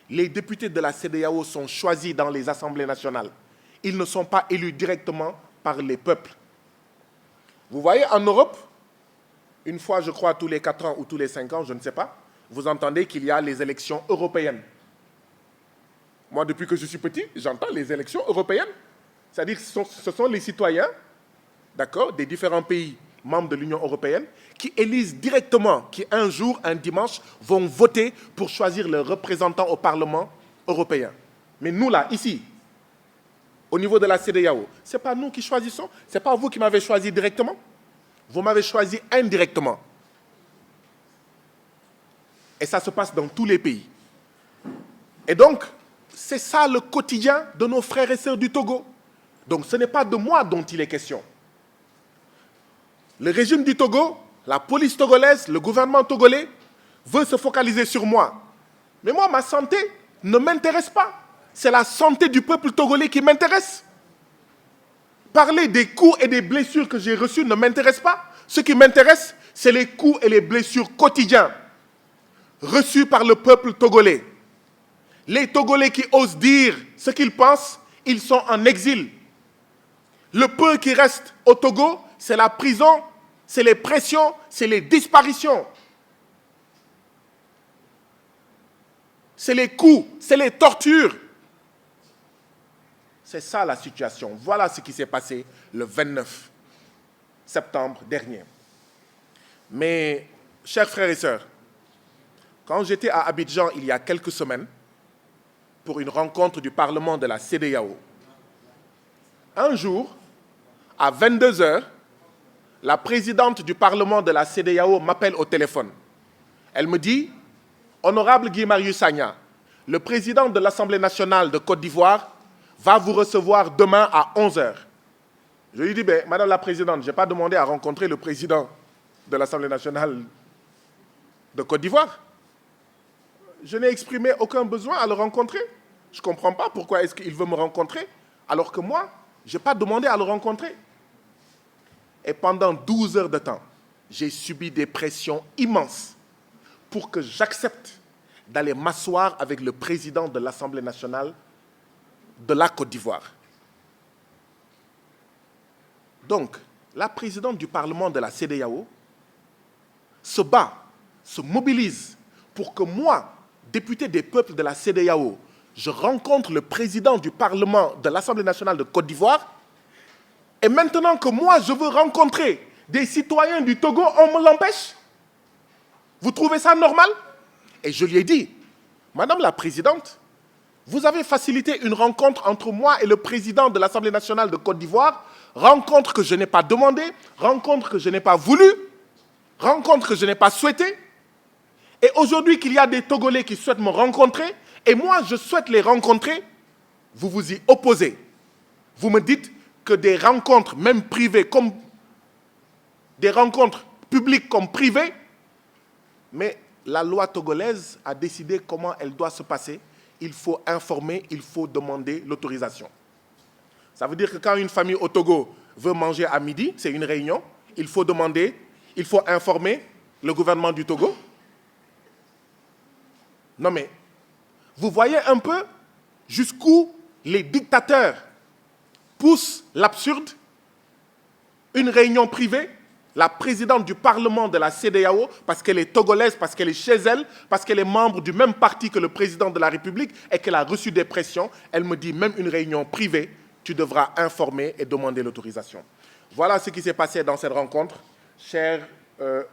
Les députés de la CEDEAO sont choisis dans les assemblées nationales. Ils ne sont pas élus directement par les peuples. Vous voyez, en Europe, une fois, je crois, tous les 4 ans ou tous les 5 ans, je ne sais pas, vous entendez qu'il y a les élections européennes. Moi, depuis que je suis petit, j'entends les élections européennes. C'est-à-dire que ce sont les citoyens, d'accord, des différents pays membres de l'Union européenne qui élisent directement, qui un jour, un dimanche, vont voter pour choisir leurs représentants au Parlement européen. Mais nous, là, ici, au niveau de la CEDEAO, ce n'est pas nous qui choisissons, ce n'est pas vous qui m'avez choisi directement. Vous m'avez choisi indirectement. Et ça se passe dans tous les pays. Et donc, c'est ça le quotidien de nos frères et sœurs du Togo. Donc, ce n'est pas de moi dont il est question. Le régime du Togo, la police togolaise, le gouvernement togolais veut se focaliser sur moi. Mais moi, ma santé ne m'intéresse pas. C'est la santé du peuple togolais qui m'intéresse. Parler des coups et des blessures que j'ai reçus ne m'intéresse pas. Ce qui m'intéresse, c'est les coups et les blessures quotidiens reçus par le peuple togolais. Les Togolais qui osent dire ce qu'ils pensent, ils sont en exil. Le peu qui reste au Togo, c'est la prison, c'est les pressions, c'est les disparitions. C'est les coups, c'est les tortures. C'est ça la situation. Voilà ce qui s'est passé le 29 septembre dernier. Mais, chers frères et sœurs, quand j'étais à Abidjan il y a quelques semaines, pour une rencontre du Parlement de la CEDEAO, un jour, à 22 h, la présidente du Parlement de la CEDEAO m'appelle au téléphone. Elle me dit, « Honorable Guy Marius Sagna, le président de l'Assemblée nationale de Côte d'Ivoire va vous recevoir demain à 11 h. Je lui dis, « Madame la Présidente, je n'ai pas demandé à rencontrer le président de l'Assemblée nationale de Côte d'Ivoire. Je n'ai exprimé aucun besoin à le rencontrer. Je ne comprends pas pourquoi est-ce qu'il veut me rencontrer, alors que moi, je n'ai pas demandé à le rencontrer. » Et pendant 12 heures de temps, j'ai subi des pressions immenses pour que j'accepte d'aller m'asseoir avec le président de l'Assemblée nationale de la Côte d'Ivoire. Donc, la présidente du Parlement de la CEDEAO se bat, se mobilise pour que moi, député des peuples de la CEDEAO, je rencontre le président du Parlement de l'Assemblée nationale de Côte d'Ivoire. Et maintenant que moi, je veux rencontrer des citoyens du Togo, on me l'empêche. Vous trouvez ça normal? Et je lui ai dit, Madame la Présidente, vous avez facilité une rencontre entre moi et le président de l'Assemblée nationale de Côte d'Ivoire, rencontre que je n'ai pas demandée, rencontre que je n'ai pas voulu, rencontre que je n'ai pas souhaitée. Et aujourd'hui qu'il y a des Togolais qui souhaitent me rencontrer, et moi je souhaite les rencontrer, vous vous y opposez. Vous me dites que des rencontres, même privées, comme des rencontres publiques comme privées, mais la loi togolaise a décidé comment elle doit se passer. Il faut informer, il faut demander l'autorisation. Ça veut dire que quand une famille au Togo veut manger à midi, c'est une réunion, il faut demander, il faut informer le gouvernement du Togo. Non mais, vous voyez un peu jusqu'où les dictateurs poussent l'absurde. Une réunion privée, la présidente du Parlement de la CEDEAO, parce qu'elle est togolaise, parce qu'elle est chez elle, parce qu'elle est membre du même parti que le président de la République et qu'elle a reçu des pressions, elle me dit, même une réunion privée, tu devras informer et demander l'autorisation. Voilà ce qui s'est passé dans cette rencontre, chers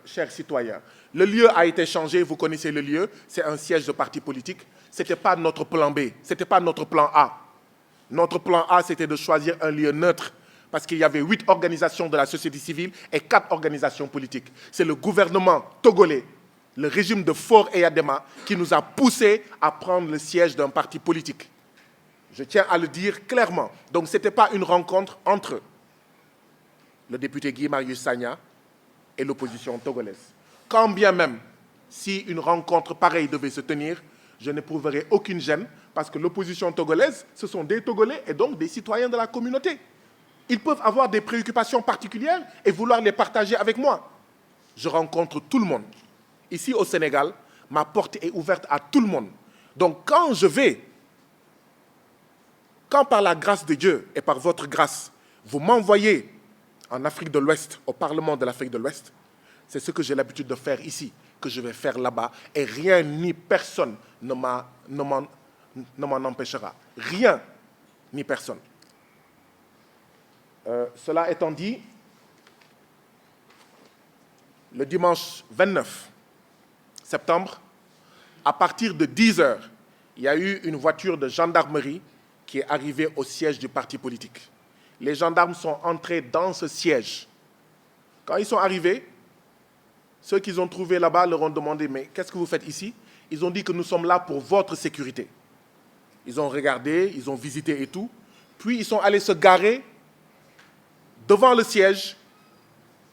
chers citoyens. Le lieu a été changé, vous connaissez le lieu, c'est un siège de parti politique. Ce n'était pas notre plan B, ce n'était pas notre plan A. Notre plan A, c'était de choisir un lieu neutre, parce qu'il y avait 8 organisations de la société civile et 4 organisations politiques. C'est le gouvernement togolais, le régime de Faure et Adema, qui nous a poussés à prendre le siège d'un parti politique. Je tiens à le dire clairement. Donc, ce n'était pas une rencontre entre le député Guy Marius Sagna et l'opposition togolaise. Quand bien même, si une rencontre pareille devait se tenir, je n'éprouverai aucune gêne, parce que l'opposition togolaise, ce sont des Togolais et donc des citoyens de la communauté. Ils peuvent avoir des préoccupations particulières et vouloir les partager avec moi. Je rencontre tout le monde. Ici au Sénégal, ma porte est ouverte à tout le monde. Donc quand par la grâce de Dieu et par votre grâce, vous m'envoyez en Afrique de l'Ouest, au Parlement de l'Afrique de l'Ouest, c'est ce que j'ai l'habitude de faire ici, que je vais faire là-bas, et rien ni personne ne m'en empêchera. Rien ni personne. Cela étant dit, le dimanche 29 septembre, à partir de 10 h, il y a eu une voiture de gendarmerie qui est arrivée au siège du parti politique. Les gendarmes sont entrés dans ce siège. Quand ils sont arrivés, ceux qu'ils ont trouvés là-bas leur ont demandé « Mais qu'est-ce que vous faites ici ?» Ils ont dit que nous sommes là pour votre sécurité. Ils ont regardé, ils ont visité et tout. Puis ils sont allés se garer devant le siège,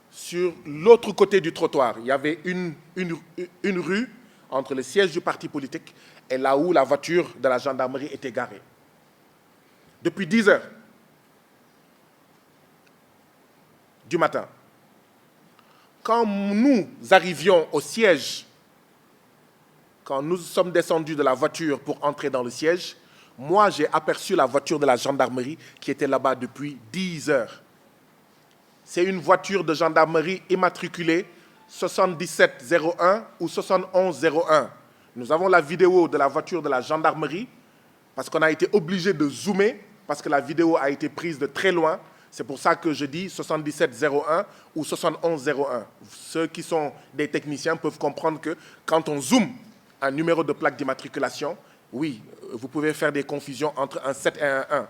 sur l'autre côté du trottoir. Il y avait une rue entre le siège du parti politique et là où la voiture de la gendarmerie était garée. Depuis 10 h du matin, quand nous arrivions au siège, quand nous sommes descendus de la voiture pour entrer dans le siège, moi j'ai aperçu la voiture de la gendarmerie qui était là-bas depuis 10 h. C'est une voiture de gendarmerie immatriculée 7701 ou 7101. Nous avons la vidéo de la voiture de la gendarmerie parce qu'on a été obligé de zoomer parce que la vidéo a été prise de très loin. C'est pour ça que je dis 7701 ou 7101. Ceux qui sont des techniciens peuvent comprendre que quand on zoome un numéro de plaque d'immatriculation, oui, vous pouvez faire des confusions entre un 7 et un 1.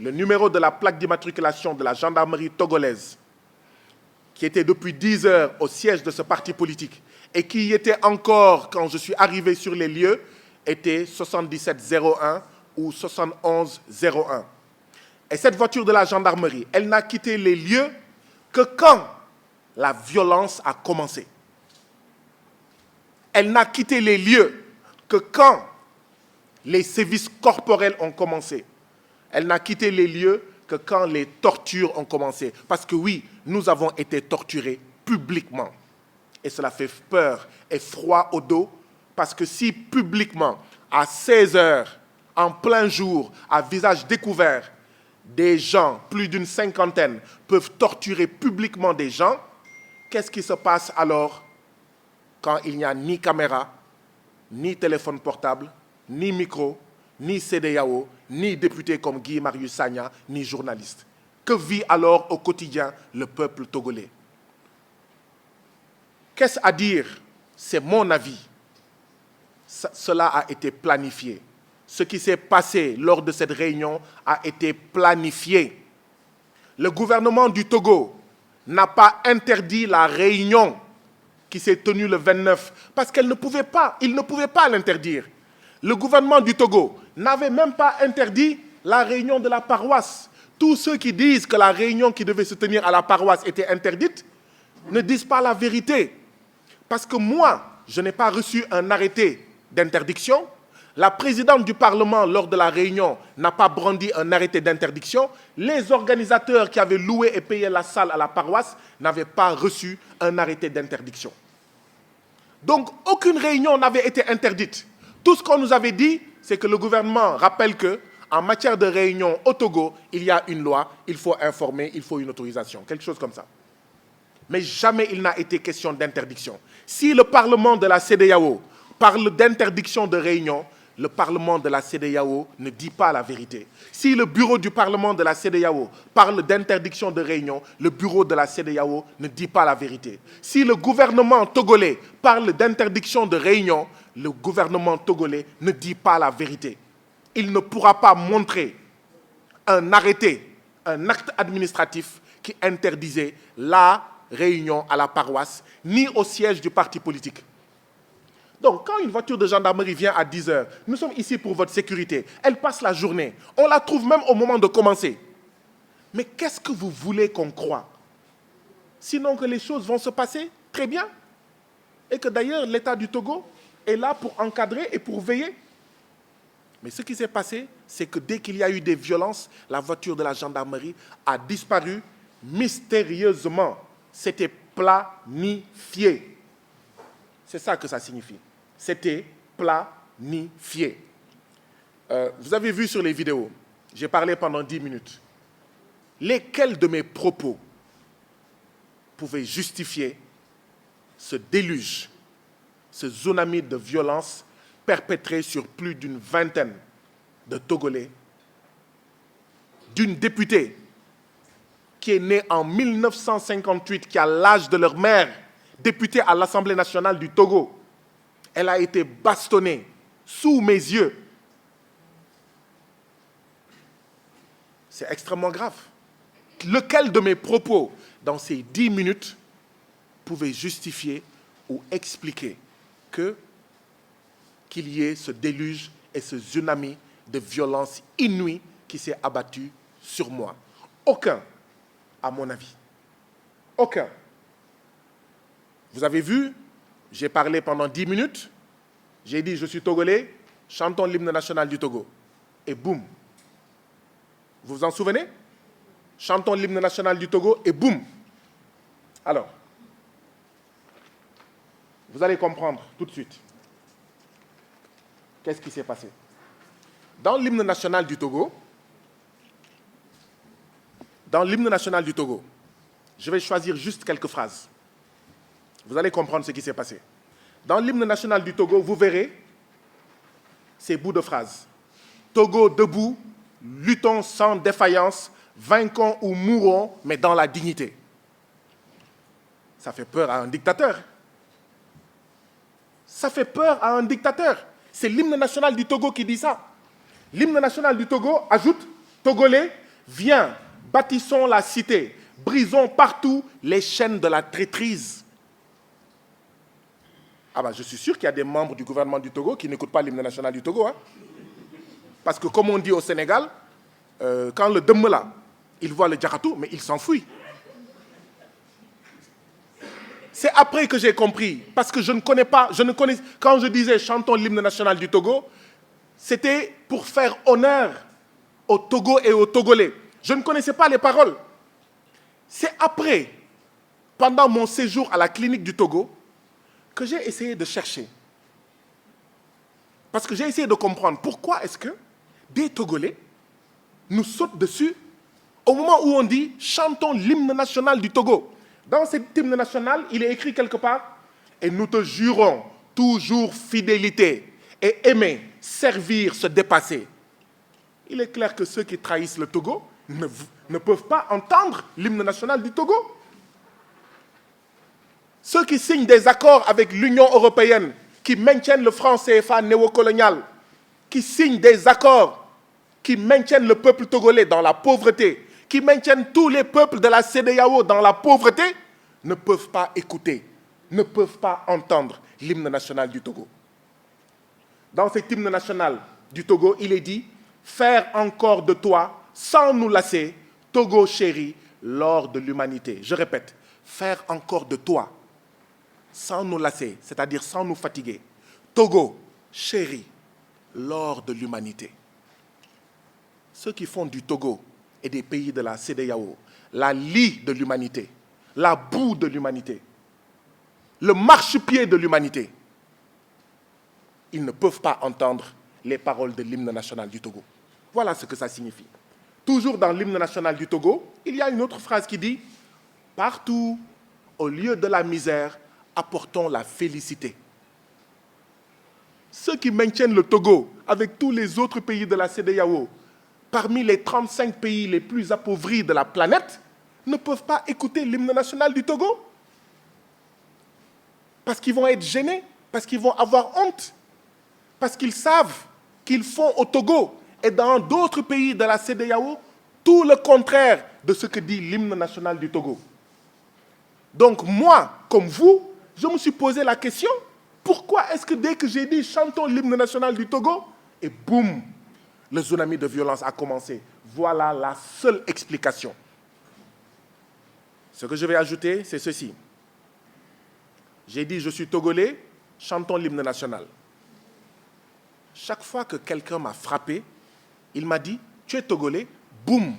Le numéro de la plaque d'immatriculation de la gendarmerie togolaise, qui était depuis 10 h au siège de ce parti politique et qui y était encore quand je suis arrivé sur les lieux, était 7701 ou 7101. Et cette voiture de la gendarmerie, elle n'a quitté les lieux que quand la violence a commencé. Elle n'a quitté les lieux que quand les sévices corporels ont commencé. Elle n'a quitté les lieux que quand les tortures ont commencé. Parce que oui, nous avons été torturés publiquement. Et cela fait peur et froid au dos, parce que si publiquement, à 16 h, en plein jour, à visage découvert, des gens, plus d'une cinquantaine, peuvent torturer publiquement des gens, qu'est-ce qui se passe alors quand il n'y a ni caméra, ni téléphone portable, ni micro, ni CEDEAO, ni député comme Guy Marius Sagna, ni journaliste? Que vit alors au quotidien le peuple togolais? Qu'est-ce à dire? C'est mon avis. Cela a été planifié. Ce qui s'est passé lors de cette réunion a été planifié. Le gouvernement du Togo n'a pas interdit la réunion qui s'est tenue le 29 parce qu'il ne pouvait pas l'interdire. Le gouvernement du Togo n'avait même pas interdit la réunion de la paroisse. Tous ceux qui disent que la réunion qui devait se tenir à la paroisse était interdite ne disent pas la vérité. Parce que moi, je n'ai pas reçu un arrêté d'interdiction. La présidente du Parlement, lors de la réunion, n'a pas brandi un arrêté d'interdiction. Les organisateurs qui avaient loué et payé la salle à la paroisse n'avaient pas reçu un arrêté d'interdiction. Donc, aucune réunion n'avait été interdite. Tout ce qu'on nous avait dit, c'est que le gouvernement rappelle qu'en matière de réunion au Togo, il y a une loi, il faut informer, il faut une autorisation, quelque chose comme ça. Mais jamais il n'a été question d'interdiction. Si le Parlement de la CEDEAO parle d'interdiction de réunion, le Parlement de la CEDEAO ne dit pas la vérité. Si le bureau du Parlement de la CEDEAO parle d'interdiction de réunion, le bureau de la CEDEAO ne dit pas la vérité. Si le gouvernement togolais parle d'interdiction de réunion, le gouvernement togolais ne dit pas la vérité. Il ne pourra pas montrer un arrêté, un acte administratif qui interdisait la réunion à la paroisse, ni au siège du parti politique. Donc, quand une voiture de gendarmerie vient à 10 heures, nous sommes ici pour votre sécurité. Elle passe la journée. On la trouve même au moment de commencer. Mais qu'est-ce que vous voulez qu'on croie? Sinon que les choses vont se passer très bien. Et que d'ailleurs, l'État du Togo est là pour encadrer et pour veiller. Mais ce qui s'est passé, c'est que dès qu'il y a eu des violences, la voiture de la gendarmerie a disparu mystérieusement. C'était planifié. C'est ça que ça signifie. C'était planifié. Vous avez vu sur les vidéos, j'ai parlé pendant 10 minutes. Lesquels de mes propos pouvaient justifier ce déluge, ce tsunami de violence perpétré sur plus d'une vingtaine de Togolais, d'une députée qui est née en 1958, qui a l'âge de leur mère, députée à l'Assemblée nationale du Togo. Elle a été bastonnée sous mes yeux. C'est extrêmement grave. Lequel de mes propos, dans ces 10 minutes, pouvait justifier ou expliquer qu'il y ait ce déluge et ce tsunami de violence inouïe qui s'est abattu sur moi? Aucun, à mon avis. Aucun. Vous avez vu, j'ai parlé pendant 10 minutes, j'ai dit je suis togolais, chantons l'hymne national du Togo. Et boum. Vous vous en souvenez? Chantons l'hymne national du Togo et boum. Alors, vous allez comprendre tout de suite. Qu'est-ce qui s'est passé? Dans l'hymne national du Togo, je vais choisir juste quelques phrases. Vous allez comprendre ce qui s'est passé. Dans l'hymne national du Togo, vous verrez ces bouts de phrases. Togo debout, luttons sans défaillance, vainquons ou mourons, mais dans la dignité. Ça fait peur à un dictateur. Ça fait peur à un dictateur. C'est l'hymne national du Togo qui dit ça. L'hymne national du Togo ajoute, Togolais, viens, bâtissons la cité, brisons partout les chaînes de la traîtrise. Ah ben, je suis sûr qu'il y a des membres du gouvernement du Togo qui n'écoutent pas l'hymne national du Togo. Hein. Parce que comme on dit au Sénégal, quand le Demmela, il voit le Djakatou, mais il s'enfuit. C'est après que j'ai compris, parce que je ne connais, quand je disais chantons l'hymne national du Togo, c'était pour faire honneur au Togo et aux Togolais. Je ne connaissais pas les paroles. C'est après, pendant mon séjour à la clinique du Togo, que j'ai essayé de chercher. Parce que j'ai essayé de comprendre pourquoi est-ce que des Togolais nous sautent dessus au moment où on dit « chantons l'hymne national du Togo ». Dans cet hymne national, il est écrit quelque part « Et nous te jurons toujours fidélité et aimer, servir, se dépasser ». Il est clair que ceux qui trahissent le Togo ne peuvent pas entendre l'hymne national du Togo. Ceux qui signent des accords avec l'Union européenne, qui maintiennent le franc CFA néocolonial, qui signent des accords qui maintiennent le peuple togolais dans la pauvreté, qui maintiennent tous les peuples de la CEDEAO dans la pauvreté, ne peuvent pas écouter, ne peuvent pas entendre l'hymne national du Togo. Dans cet hymne national du Togo, il est dit « Faire encore de toi, sans nous lasser, Togo chéri, l'or de l'humanité ». Je répète, faire encore de toi, sans nous lasser, c'est-à-dire sans nous fatiguer. Togo, chéri, l'or de l'humanité. Ceux qui font du Togo et des pays de la CEDEAO la lie de l'humanité, la boue de l'humanité, le marchepied de l'humanité, ils ne peuvent pas entendre les paroles de l'hymne national du Togo. Voilà ce que ça signifie. Toujours dans l'hymne national du Togo, il y a une autre phrase qui dit « Partout, au lieu de la misère, apportons la félicité. » ceux qui maintiennent le Togo avec tous les autres pays de la CEDEAO, parmi les 35 pays les plus appauvris de la planète, ne peuvent pas écouter l'hymne national du Togo. Parce qu'ils vont être gênés, parce qu'ils vont avoir honte, parce qu'ils savent qu'ils font au Togo et dans d'autres pays de la CEDEAO tout le contraire de ce que dit l'hymne national du Togo. Donc moi, comme vous, je me suis posé la question, pourquoi est-ce que dès que j'ai dit chantons l'hymne national du Togo, et boum, le tsunami de violence a commencé. Voilà la seule explication. Ce que je vais ajouter, c'est ceci. J'ai dit je suis togolais, chantons l'hymne national. Chaque fois que quelqu'un m'a frappé, il m'a dit tu es togolais, boum.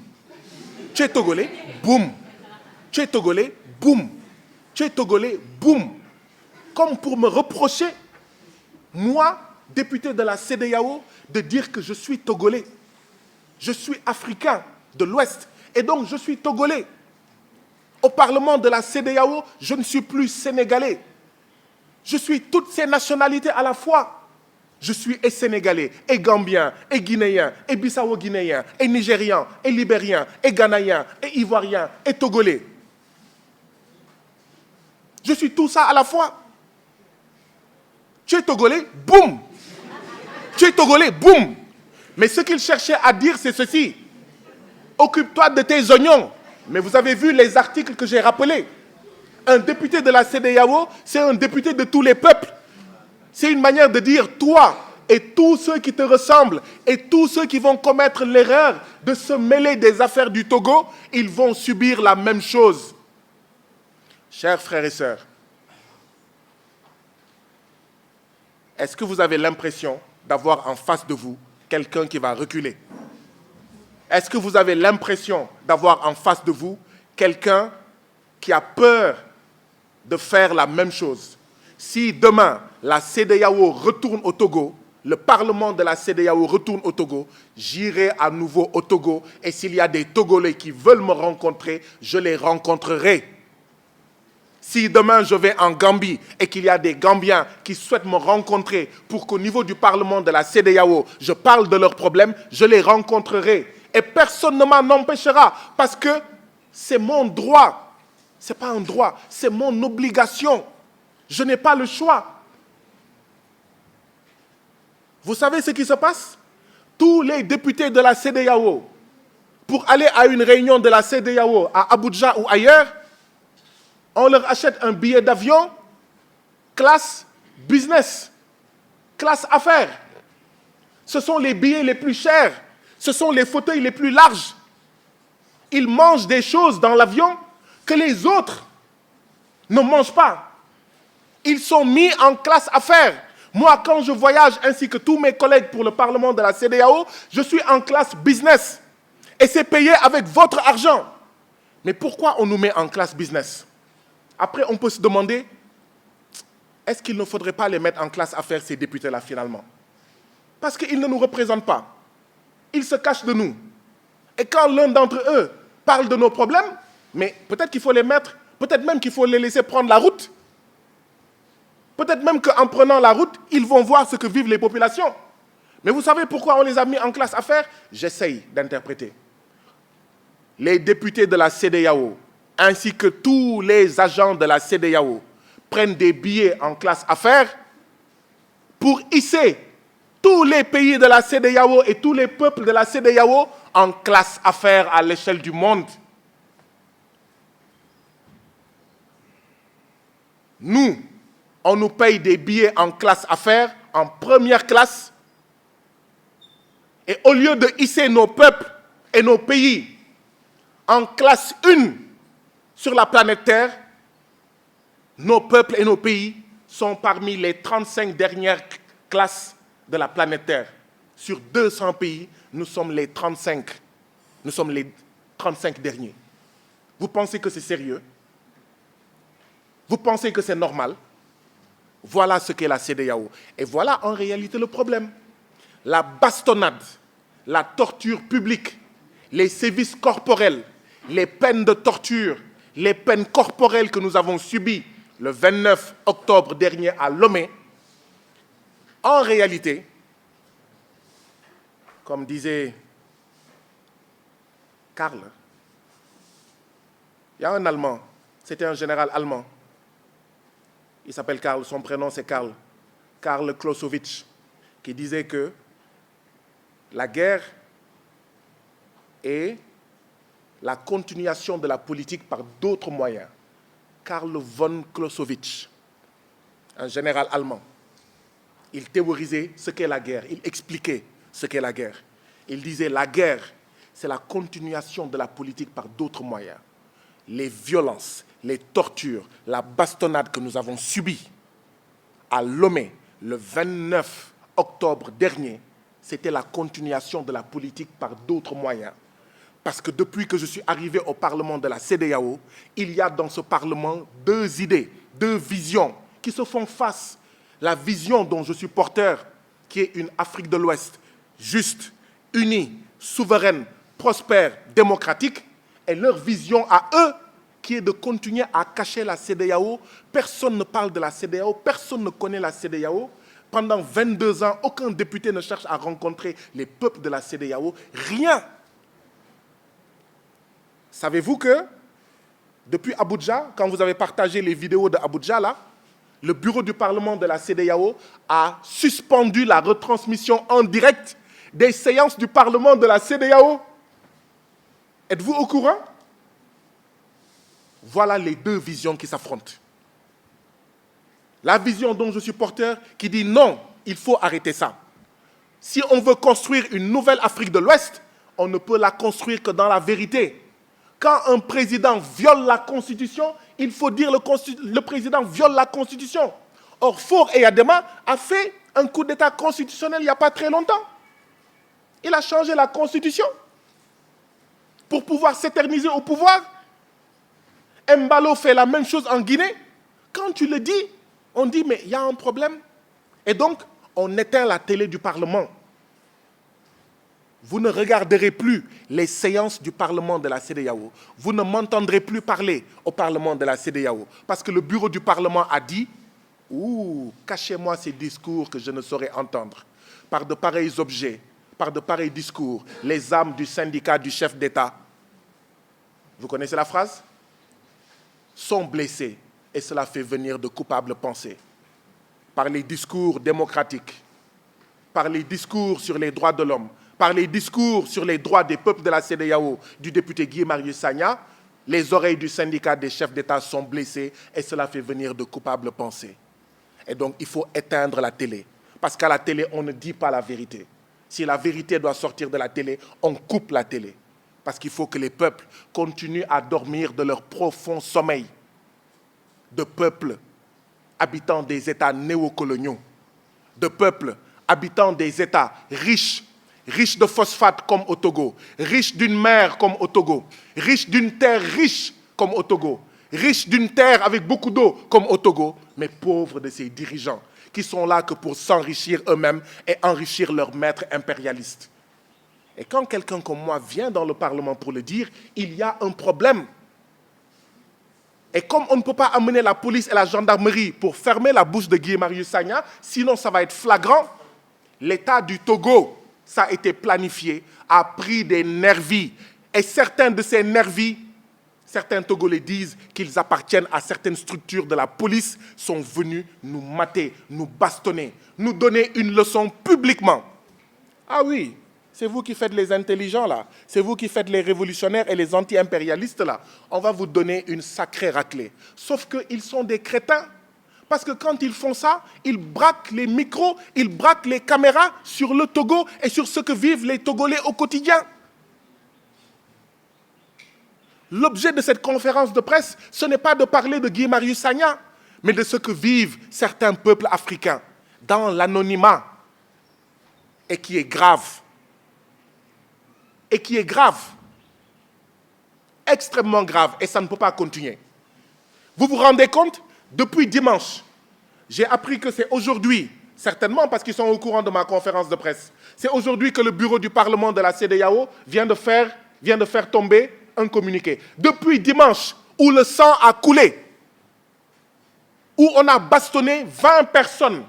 Tu es togolais, boum. Tu es togolais, boum. Tu es togolais, boum. Comme pour me reprocher, moi, député de la CEDEAO, de dire que je suis togolais. Je suis africain de l'Ouest et donc je suis togolais. Au Parlement de la CEDEAO, je ne suis plus sénégalais. Je suis toutes ces nationalités à la fois. Je suis et sénégalais, et gambien, et guinéen, et bissau-guinéen, et nigérian, et libérien, et ghanéen, et ivoirien, et togolais. Je suis tout ça à la fois. Tu es togolais, boum. Tu es togolais, boum. Mais ce qu'il cherchait à dire, c'est ceci. Occupe-toi de tes oignons. Mais vous avez vu les articles que j'ai rappelés. Un député de la CEDEAO, c'est un député de tous les peuples. C'est une manière de dire, toi et tous ceux qui te ressemblent et tous ceux qui vont commettre l'erreur de se mêler des affaires du Togo, ils vont subir la même chose. Chers frères et sœurs, est-ce que vous avez l'impression d'avoir en face de vous quelqu'un qui va reculer? Est-ce que vous avez l'impression d'avoir en face de vous quelqu'un qui a peur de faire la même chose? Si demain, la CEDEAO retourne au Togo, le Parlement de la CEDEAO retourne au Togo, j'irai à nouveau au Togo et s'il y a des Togolais qui veulent me rencontrer, je les rencontrerai. Si demain je vais en Gambie et qu'il y a des Gambiens qui souhaitent me rencontrer pour qu'au niveau du Parlement de la CEDEAO, je parle de leurs problèmes, je les rencontrerai. Et personne ne m'en empêchera parce que c'est mon droit. Ce n'est pas un droit, c'est mon obligation. Je n'ai pas le choix. Vous savez ce qui se passe? Tous les députés de la CEDEAO, pour aller à une réunion de la CEDEAO à Abuja ou ailleurs, on leur achète un billet d'avion, classe business, classe affaires. Ce sont les billets les plus chers, ce sont les fauteuils les plus larges. Ils mangent des choses dans l'avion que les autres ne mangent pas. Ils sont mis en classe affaires. Moi, quand je voyage, ainsi que tous mes collègues pour le Parlement de la CEDEAO, je suis en classe business. Et c'est payé avec votre argent. Mais pourquoi on nous met en classe business? Après, on peut se demander, est-ce qu'il ne faudrait pas les mettre en classe affaires, ces députés-là, finalement? Parce qu'ils ne nous représentent pas. Ils se cachent de nous. Et quand l'un d'entre eux parle de nos problèmes, mais peut-être qu'il faut les mettre, peut-être même qu'il faut les laisser prendre la route. Peut-être même qu'en prenant la route, ils vont voir ce que vivent les populations. Mais vous savez pourquoi on les a mis en classe affaires? J'essaye d'interpréter. Les députés de la CEDEAO, ainsi que tous les agents de la CEDEAO, prennent des billets en classe affaires pour hisser tous les pays de la CEDEAO et tous les peuples de la CEDEAO en classe affaires à l'échelle du monde. Nous, on nous paye des billets en classe affaires, en première classe, et au lieu de hisser nos peuples et nos pays en classe 1 sur la planète Terre, nos peuples et nos pays sont parmi les 35 dernières classes de la planète Terre. Sur 200 pays, nous sommes les 35. Nous sommes les 35 derniers. Vous pensez que c'est sérieux? Vous pensez que c'est normal? Voilà ce qu'est la CEDEAO. Et voilà en réalité le problème. La bastonnade, la torture publique, les sévices corporels, les peines de torture, les peines corporelles que nous avons subies le 29 octobre dernier à Lomé, En réalité, comme disait Karl, il y a un Allemand, c'était un général allemand, il s'appelle Karl, son prénom c'est Karl Clausewitz, qui disait que la guerre est la continuation de la politique par d'autres moyens. Karl von Clausewitz, un général allemand, il théorisait ce qu'est la guerre, il expliquait ce qu'est la guerre. Il disait la guerre, c'est la continuation de la politique par d'autres moyens. Les violences, les tortures, la bastonnade que nous avons subie à Lomé le 29 octobre dernier, c'était la continuation de la politique par d'autres moyens. Parce que depuis que je suis arrivé au Parlement de la CEDEAO, il y a dans ce Parlement deux idées, deux visions qui se font face. La vision dont je suis porteur, qui est une Afrique de l'Ouest juste, unie, souveraine, prospère, démocratique, et leur vision à eux, qui est de continuer à cacher la CEDEAO. Personne ne parle de la CEDEAO, personne ne connaît la CEDEAO. Pendant 22 ans, aucun député ne cherche à rencontrer les peuples de la CEDEAO. Rien. Savez-vous que, depuis Abuja, quand vous avez partagé les vidéos de Abuja, là, le bureau du Parlement de la CEDEAO a suspendu la retransmission en direct des séances du Parlement de la CEDEAO. Êtes-vous au courant? Voilà les deux visions qui s'affrontent. La vision dont je suis porteur qui dit non, il faut arrêter ça. Si on veut construire une nouvelle Afrique de l'Ouest, on ne peut la construire que dans la vérité. Quand un président viole la Constitution, il faut dire le président viole la Constitution. Or, Faure Eyadema a fait un coup d'État constitutionnel il n'y a pas très longtemps. Il a changé la Constitution pour pouvoir s'éterniser au pouvoir. Mbalo fait la même chose en Guinée. Quand tu le dis, on dit mais il y a un problème. Et donc, on éteint la télé du Parlement. Vous ne regarderez plus les séances du Parlement de la CEDEAO. Vous ne m'entendrez plus parler au Parlement de la CEDEAO. Parce que le bureau du Parlement a dit « Ouh, cachez-moi ces discours que je ne saurais entendre. Par de pareils objets, par de pareils discours, les âmes du syndicat du chef d'État, vous connaissez la phrase, sont blessées et cela fait venir de coupables pensées. Par les discours démocratiques, par les discours sur les droits de l'homme, par les discours sur les droits des peuples de la CEDEAO du député Guy Marius Sagna, les oreilles du syndicat des chefs d'État sont blessées et cela fait venir de coupables pensées. Et donc, il faut éteindre la télé. Parce qu'à la télé, on ne dit pas la vérité. Si la vérité doit sortir de la télé, on coupe la télé. Parce qu'il faut que les peuples continuent à dormir de leur profond sommeil. De peuples habitant des États néocoloniaux. De peuples habitant des États riches, riches de phosphate comme au Togo, riches d'une mer comme au Togo, riches d'une terre riche comme au Togo, riches d'une terre avec beaucoup d'eau comme au Togo, mais pauvres de ces dirigeants qui sont là que pour s'enrichir eux-mêmes et enrichir leurs maîtres impérialistes. Et quand quelqu'un comme moi vient dans le Parlement pour le dire, il y a un problème. Et comme on ne peut pas amener la police et la gendarmerie pour fermer la bouche de Guy Marius Sagna, sinon ça va être flagrant, l'État du Togo, ça a été planifié, a pris des nervis. Et certains de ces nervis, certains Togolais disent qu'ils appartiennent à certaines structures de la police, sont venus nous mater, nous bastonner, nous donner une leçon publiquement. Ah oui, c'est vous qui faites les intelligents là, c'est vous qui faites les révolutionnaires et les anti-impérialistes là. On va vous donner une sacrée raclée. Sauf qu'ils sont des crétins. Parce que quand ils font ça, ils braquent les micros, ils braquent les caméras sur le Togo et sur ce que vivent les Togolais au quotidien. L'objet de cette conférence de presse, ce n'est pas de parler de Guy Marius Sagna, mais de ce que vivent certains peuples africains dans l'anonymat et qui est grave. Et qui est grave. Extrêmement grave et ça ne peut pas continuer. Vous vous rendez compte ? Depuis dimanche, j'ai appris que c'est aujourd'hui, certainement parce qu'ils sont au courant de ma conférence de presse, c'est aujourd'hui que le bureau du Parlement de la CEDEAO vient de faire tomber un communiqué. Depuis dimanche, où le sang a coulé, où on a bastonné 20 personnes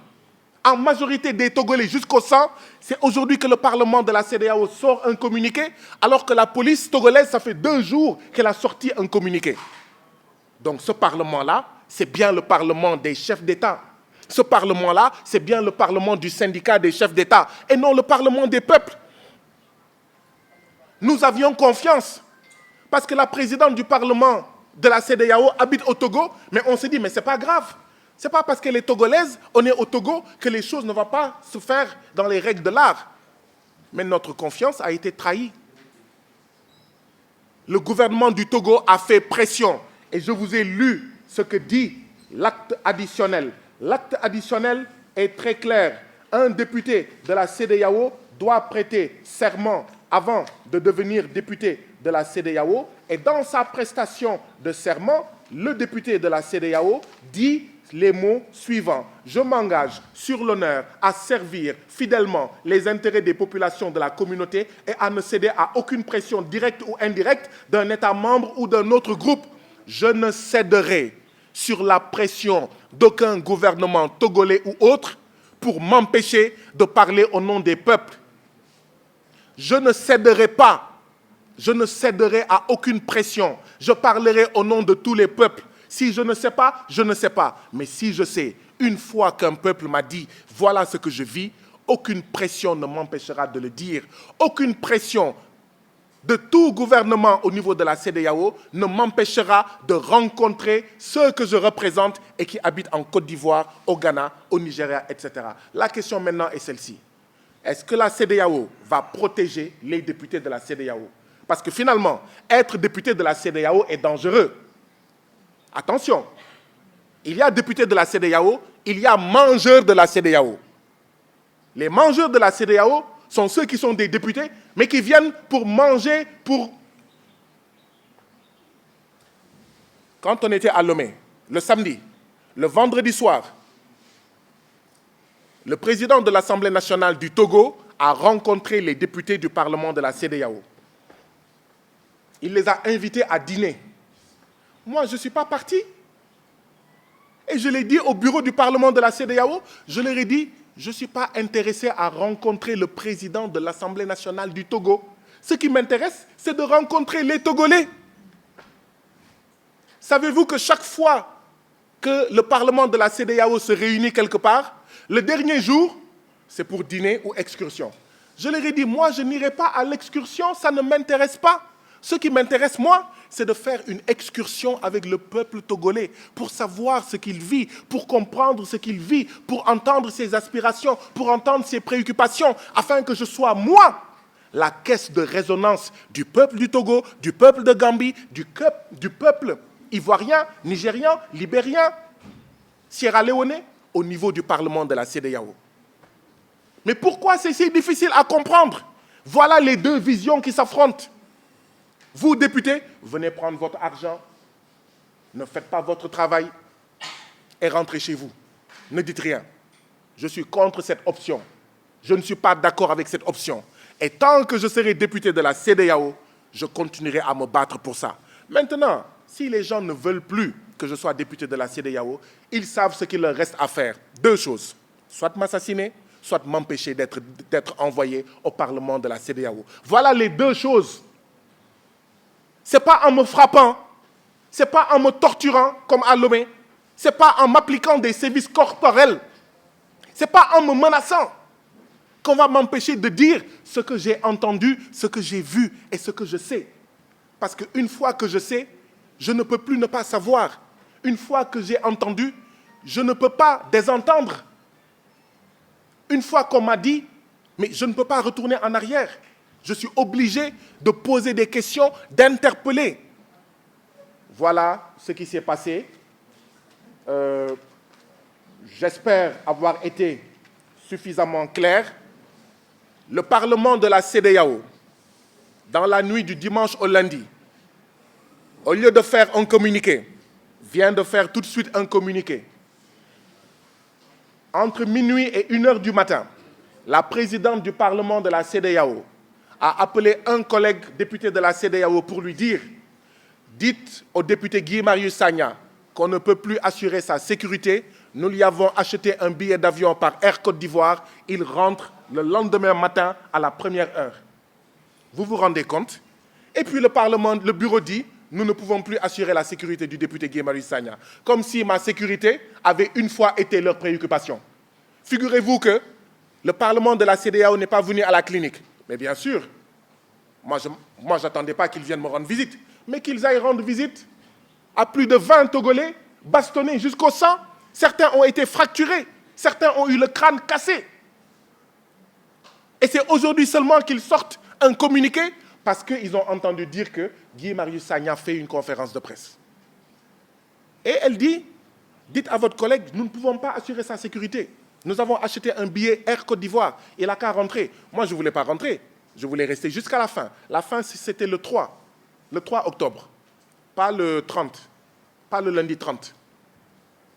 en majorité des Togolais jusqu'au sang, c'est aujourd'hui que le Parlement de la CEDEAO sort un communiqué, alors que la police togolaise, ça fait 2 jours qu'elle a sorti un communiqué. Donc ce Parlement-là, c'est bien le Parlement des chefs d'État. Ce Parlement-là, c'est bien le Parlement du syndicat des chefs d'État, et non le Parlement des peuples. Nous avions confiance, parce que la présidente du Parlement de la CEDEAO habite au Togo, mais on s'est dit, mais ce n'est pas grave. Ce n'est pas parce qu'elle est togolaise, on est au Togo, que les choses ne vont pas se faire dans les règles de l'art. Mais notre confiance a été trahie. Le gouvernement du Togo a fait pression. Et je vous ai lu ce que dit l'acte additionnel. L'acte additionnel est très clair. Un député de la CEDEAO doit prêter serment avant de devenir député de la CEDEAO. Et dans sa prestation de serment, le député de la CEDEAO dit les mots suivants. Je m'engage sur l'honneur à servir fidèlement les intérêts des populations de la communauté et à ne céder à aucune pression directe ou indirecte d'un État membre ou d'un autre groupe. Je ne céderai sur la pression d'aucun gouvernement togolais ou autre pour m'empêcher de parler au nom des peuples. Je ne céderai pas. Je ne céderai à aucune pression. Je parlerai au nom de tous les peuples. Si je ne sais pas, je ne sais pas. Mais si je sais, une fois qu'un peuple m'a dit « voilà ce que je vis », aucune pression ne m'empêchera de le dire. Aucune pression de tout gouvernement au niveau de la CEDEAO ne m'empêchera de rencontrer ceux que je représente et qui habitent en Côte d'Ivoire, au Ghana, au Nigeria, etc. La question maintenant est celle-ci. Est-ce que la CEDEAO va protéger les députés de la CEDEAO? Parce que finalement, être député de la CEDEAO est dangereux. Attention, il y a députés de la CEDEAO, il y a mangeurs de la CEDEAO. Les mangeurs de la CEDEAO sont ceux qui sont des députés, mais qui viennent pour manger, pour... Quand on était à Lomé, le samedi, le vendredi soir, le président de l'Assemblée nationale du Togo a rencontré les députés du Parlement de la CEDEAO. Il les a invités à dîner. Moi, je ne suis pas parti. Et je l'ai dit au bureau du Parlement de la CEDEAO, je leur ai dit, je ne suis pas intéressé à rencontrer le président de l'Assemblée nationale du Togo. Ce qui m'intéresse, c'est de rencontrer les Togolais. Savez-vous que chaque fois que le Parlement de la CEDEAO se réunit quelque part, le dernier jour, c'est pour dîner ou excursion. Je leur ai dit, moi, je n'irai pas à l'excursion, ça ne m'intéresse pas. Ce qui m'intéresse, moi, c'est de faire une excursion avec le peuple togolais pour savoir ce qu'il vit, pour comprendre ce qu'il vit, pour entendre ses aspirations, pour entendre ses préoccupations, afin que je sois, moi, la caisse de résonance du peuple du Togo, du peuple de Gambie, du peuple ivoirien, nigérien, libérien, Sierra Leone, au niveau du Parlement de la CEDEAO. Mais pourquoi c'est si difficile à comprendre? Voilà les deux visions qui s'affrontent. Vous, députés, venez prendre votre argent, ne faites pas votre travail et rentrez chez vous. Ne dites rien. Je suis contre cette option. Je ne suis pas d'accord avec cette option. Et tant que je serai député de la CEDEAO, je continuerai à me battre pour ça. Maintenant, si les gens ne veulent plus que je sois député de la CEDEAO, ils savent ce qu'il leur reste à faire. 2 choses. Soit m'assassiner, soit m'empêcher d'être envoyé au Parlement de la CEDEAO. Voilà les 2 choses. Ce n'est pas en me frappant, ce n'est pas en me torturant comme à Lomé, ce n'est pas en m'appliquant des sévices corporels, ce n'est pas en me menaçant qu'on va m'empêcher de dire ce que j'ai entendu, ce que j'ai vu et ce que je sais. Parce qu'une fois que je sais, je ne peux plus ne pas savoir. Une fois que j'ai entendu, je ne peux pas désentendre. Une fois qu'on m'a dit, mais je ne peux pas retourner en arrière. Je suis obligé de poser des questions, d'interpeller. Voilà ce qui s'est passé. J'espère avoir été suffisamment clair. Le Parlement de la CEDEAO, dans la nuit du dimanche au lundi, au lieu de faire un communiqué, vient de faire tout de suite un communiqué. Entre minuit et 1h du matin, la présidente du Parlement de la CEDEAO a appelé un collègue député de la CEDEAO pour lui dire « Dites au député Guy Marius Sagna qu'on ne peut plus assurer sa sécurité, Nous lui avons acheté un billet d'avion par Air Côte d'Ivoire. Il rentre le lendemain matin à la première heure. Vous vous rendez compte? Et puis le Parlement, le bureau dit, nous ne pouvons plus assurer la sécurité du député Guy Marius Sagna. Comme si ma sécurité avait une fois été leur préoccupation. Figurez-vous que le Parlement de la CEDEAO n'est pas venu à la clinique. Mais bien sûr, moi je n'attendais pas qu'ils viennent me rendre visite, mais qu'ils aillent rendre visite à plus de 20 Togolais, bastonnés jusqu'au sang. Certains ont été fracturés, certains ont eu le crâne cassé. Et c'est aujourd'hui seulement qu'ils sortent un communiqué parce qu'ils ont entendu dire que Guy Marius Sagna fait une conférence de presse. Et elle dit, dites à votre collègue, nous ne pouvons pas assurer sa sécurité. Nous avons acheté un billet Air Côte d'Ivoire. Il n'a qu'à rentrer. Moi, je ne voulais pas rentrer. Je voulais rester jusqu'à la fin. La fin, c'était le 3 octobre. Pas le 30. Pas le lundi 30.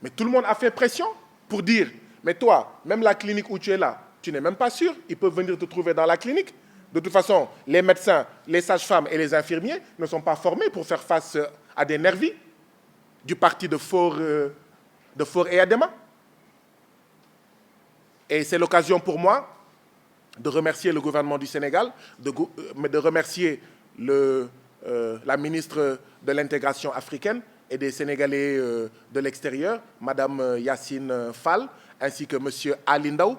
Mais tout le monde a fait pression pour dire, mais toi, même la clinique où tu es là, tu n'es même pas sûr. Ils peuvent venir te trouver dans la clinique. De toute façon, les médecins, les sages-femmes et les infirmiers ne sont pas formés pour faire face à des nervis du parti de Faure et Adema. Et c'est l'occasion pour moi de remercier le gouvernement du Sénégal, de remercier la ministre de l'intégration africaine et des Sénégalais de l'extérieur, Madame Yacine Fall, ainsi que Monsieur Ali Ndao,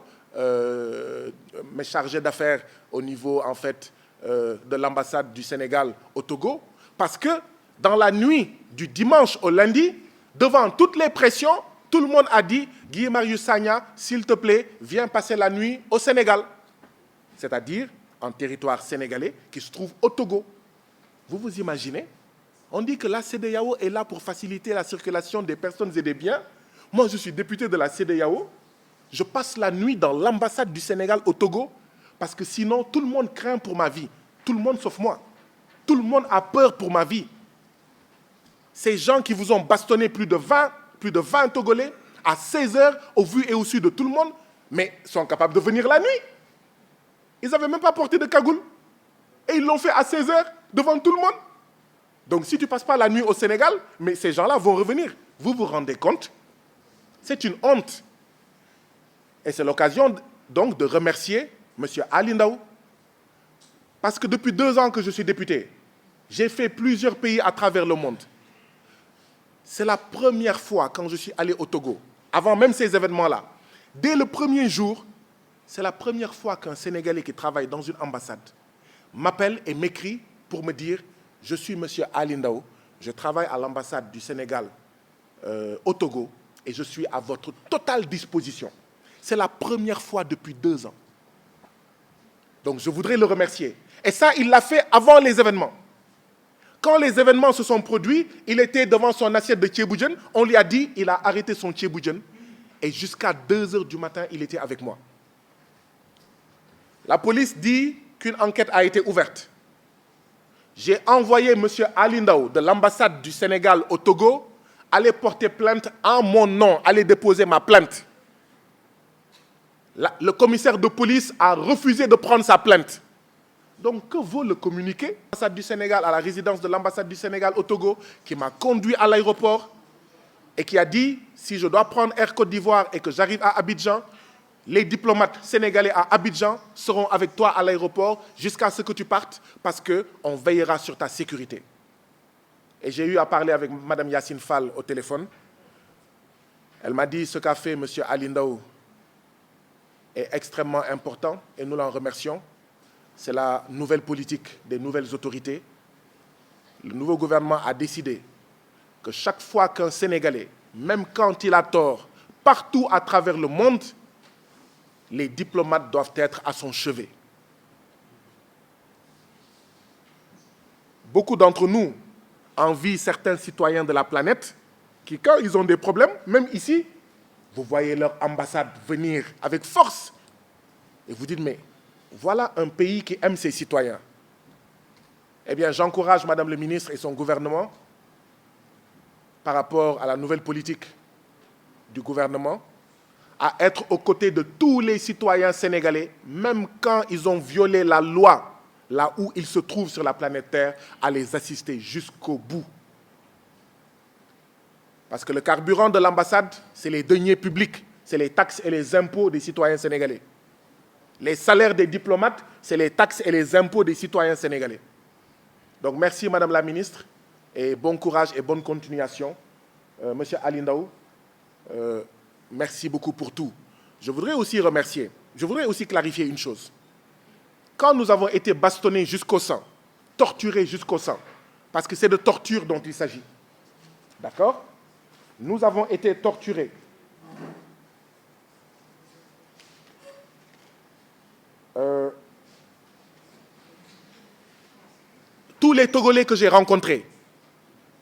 mes chargés d'affaires au niveau en fait, de l'ambassade du Sénégal au Togo, parce que dans la nuit du dimanche au lundi, devant toutes les pressions, tout le monde a dit « Guy Marius Sagna, s'il te plaît, viens passer la nuit au Sénégal », c'est-à-dire en territoire sénégalais qui se trouve au Togo. Vous vous imaginez? On dit que la CEDEAO est là pour faciliter la circulation des personnes et des biens. Moi, je suis député de la CEDEAO. Je passe la nuit dans l'ambassade du Sénégal au Togo parce que sinon, tout le monde craint pour ma vie. Tout le monde sauf moi. Tout le monde a peur pour ma vie. Ces gens qui vous ont bastonné plus de 20 Togolais à 16 heures au vu et au su de tout le monde, mais sont capables de venir la nuit. Ils n'avaient même pas porté de cagoule. Et ils l'ont fait à 16 heures devant tout le monde. Donc si tu ne passes pas la nuit au Sénégal, mais ces gens-là vont revenir. Vous vous rendez compte? C'est une honte. Et c'est l'occasion donc de remercier M. Ali Ndao. Parce que depuis 2 ans que je suis député, j'ai fait plusieurs pays à travers le monde. C'est la première fois quand je suis allé au Togo, avant même ces événements-là. Dès le premier jour, c'est la première fois qu'un Sénégalais qui travaille dans une ambassade m'appelle et m'écrit pour me dire « Je suis M. Ali Ndao, je travaille à l'ambassade du Sénégal au Togo et je suis à votre totale disposition. » C'est la première fois depuis 2 ans. Donc je voudrais le remercier. Et ça, il l'a fait avant les événements. Quand les événements se sont produits, il était devant son assiette de tchéboujen. On lui a dit, il a arrêté son tchéboujen. Et jusqu'à 2 heures du matin, il était avec moi. La police dit qu'une enquête a été ouverte. J'ai envoyé M. Ali Ndao de l'ambassade du Sénégal au Togo aller porter plainte en mon nom, aller déposer ma plainte. Le commissaire de police a refusé de prendre sa plainte. Donc, que vaut le communiqué de l'ambassade du Sénégal à la résidence de l'ambassade du Sénégal au Togo, qui m'a conduit à l'aéroport et qui a dit, si je dois prendre Air Côte d'Ivoire et que j'arrive à Abidjan, les diplomates sénégalais à Abidjan seront avec toi à l'aéroport jusqu'à ce que tu partes parce qu'on veillera sur ta sécurité. Et j'ai eu à parler avec Mme Yacine Fall au téléphone. Elle m'a dit ce qu'a fait M. Ali Ndao est extrêmement important et nous l'en remercions. C'est la nouvelle politique des nouvelles autorités. Le nouveau gouvernement a décidé que chaque fois qu'un Sénégalais, même quand il a tort, partout à travers le monde, les diplomates doivent être à son chevet. Beaucoup d'entre nous envient certains citoyens de la planète qui, quand ils ont des problèmes, même ici, vous voyez leur ambassade venir avec force. Et vous dites, mais voilà un pays qui aime ses citoyens. Eh bien, j'encourage Madame le ministre et son gouvernement par rapport à la nouvelle politique du gouvernement à être aux côtés de tous les citoyens sénégalais, même quand ils ont violé la loi, là où ils se trouvent sur la planète Terre, à les assister jusqu'au bout. Parce que le carburant de l'ambassade, c'est les deniers publics, c'est les taxes et les impôts des citoyens sénégalais. Les salaires des diplomates, c'est les taxes et les impôts des citoyens sénégalais. Donc merci Madame la Ministre, et bon courage et bonne continuation. Monsieur Ali Ndao, merci beaucoup pour tout. Je voudrais aussi clarifier une chose. Quand nous avons été bastonnés jusqu'au sang, torturés jusqu'au sang, parce que c'est de torture dont il s'agit, d'accord? Nous avons été torturés. Tous les Togolais que j'ai rencontrés,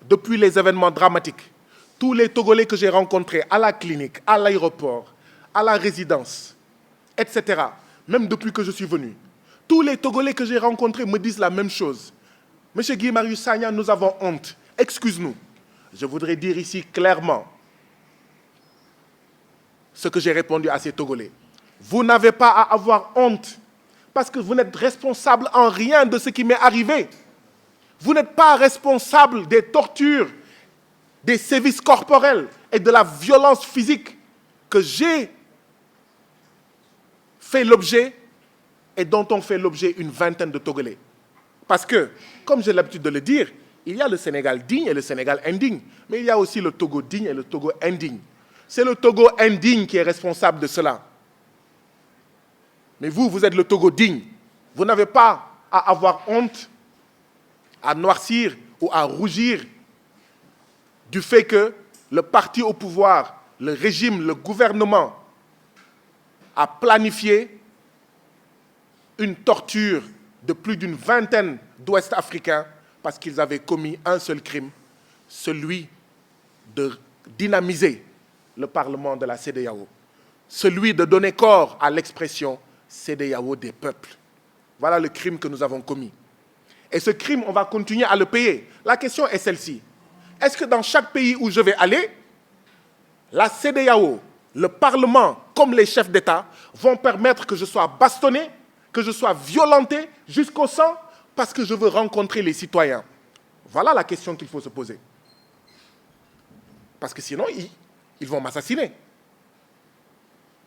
depuis les événements dramatiques, tous les Togolais que j'ai rencontrés à la clinique, à l'aéroport, à la résidence, etc., même depuis que je suis venu, tous les Togolais que j'ai rencontrés me disent la même chose. Monsieur Guy Marius Sagna, nous avons honte. Excuse-nous. Je voudrais dire ici clairement ce que j'ai répondu à ces Togolais. Vous n'avez pas à avoir honte parce que vous n'êtes responsable en rien de ce qui m'est arrivé. Vous n'êtes pas responsable des tortures, des sévices corporels et de la violence physique que j'ai fait l'objet et dont ont fait l'objet une vingtaine de Togolais. Parce que, comme j'ai l'habitude de le dire, il y a le Sénégal digne et le Sénégal indigne, mais il y a aussi le Togo digne et le Togo indigne. C'est le Togo indigne qui est responsable de cela. Mais vous, vous êtes le Togo digne. Vous n'avez pas à avoir honte, à noircir ou à rougir du fait que le parti au pouvoir, le régime, le gouvernement a planifié une torture de plus d'une vingtaine d'Ouest-Africains parce qu'ils avaient commis un seul crime, celui de dynamiser le Parlement de la CEDEAO, celui de donner corps à l'expression CEDEAO des peuples. Voilà le crime que nous avons commis. Et ce crime, on va continuer à le payer. La question est celle-ci. Est-ce que dans chaque pays où je vais aller, la CEDEAO, le Parlement, comme les chefs d'État, vont permettre que je sois bastonné, que je sois violenté jusqu'au sang parce que je veux rencontrer les citoyens? Voilà la question qu'il faut se poser. Parce que sinon, ils vont m'assassiner.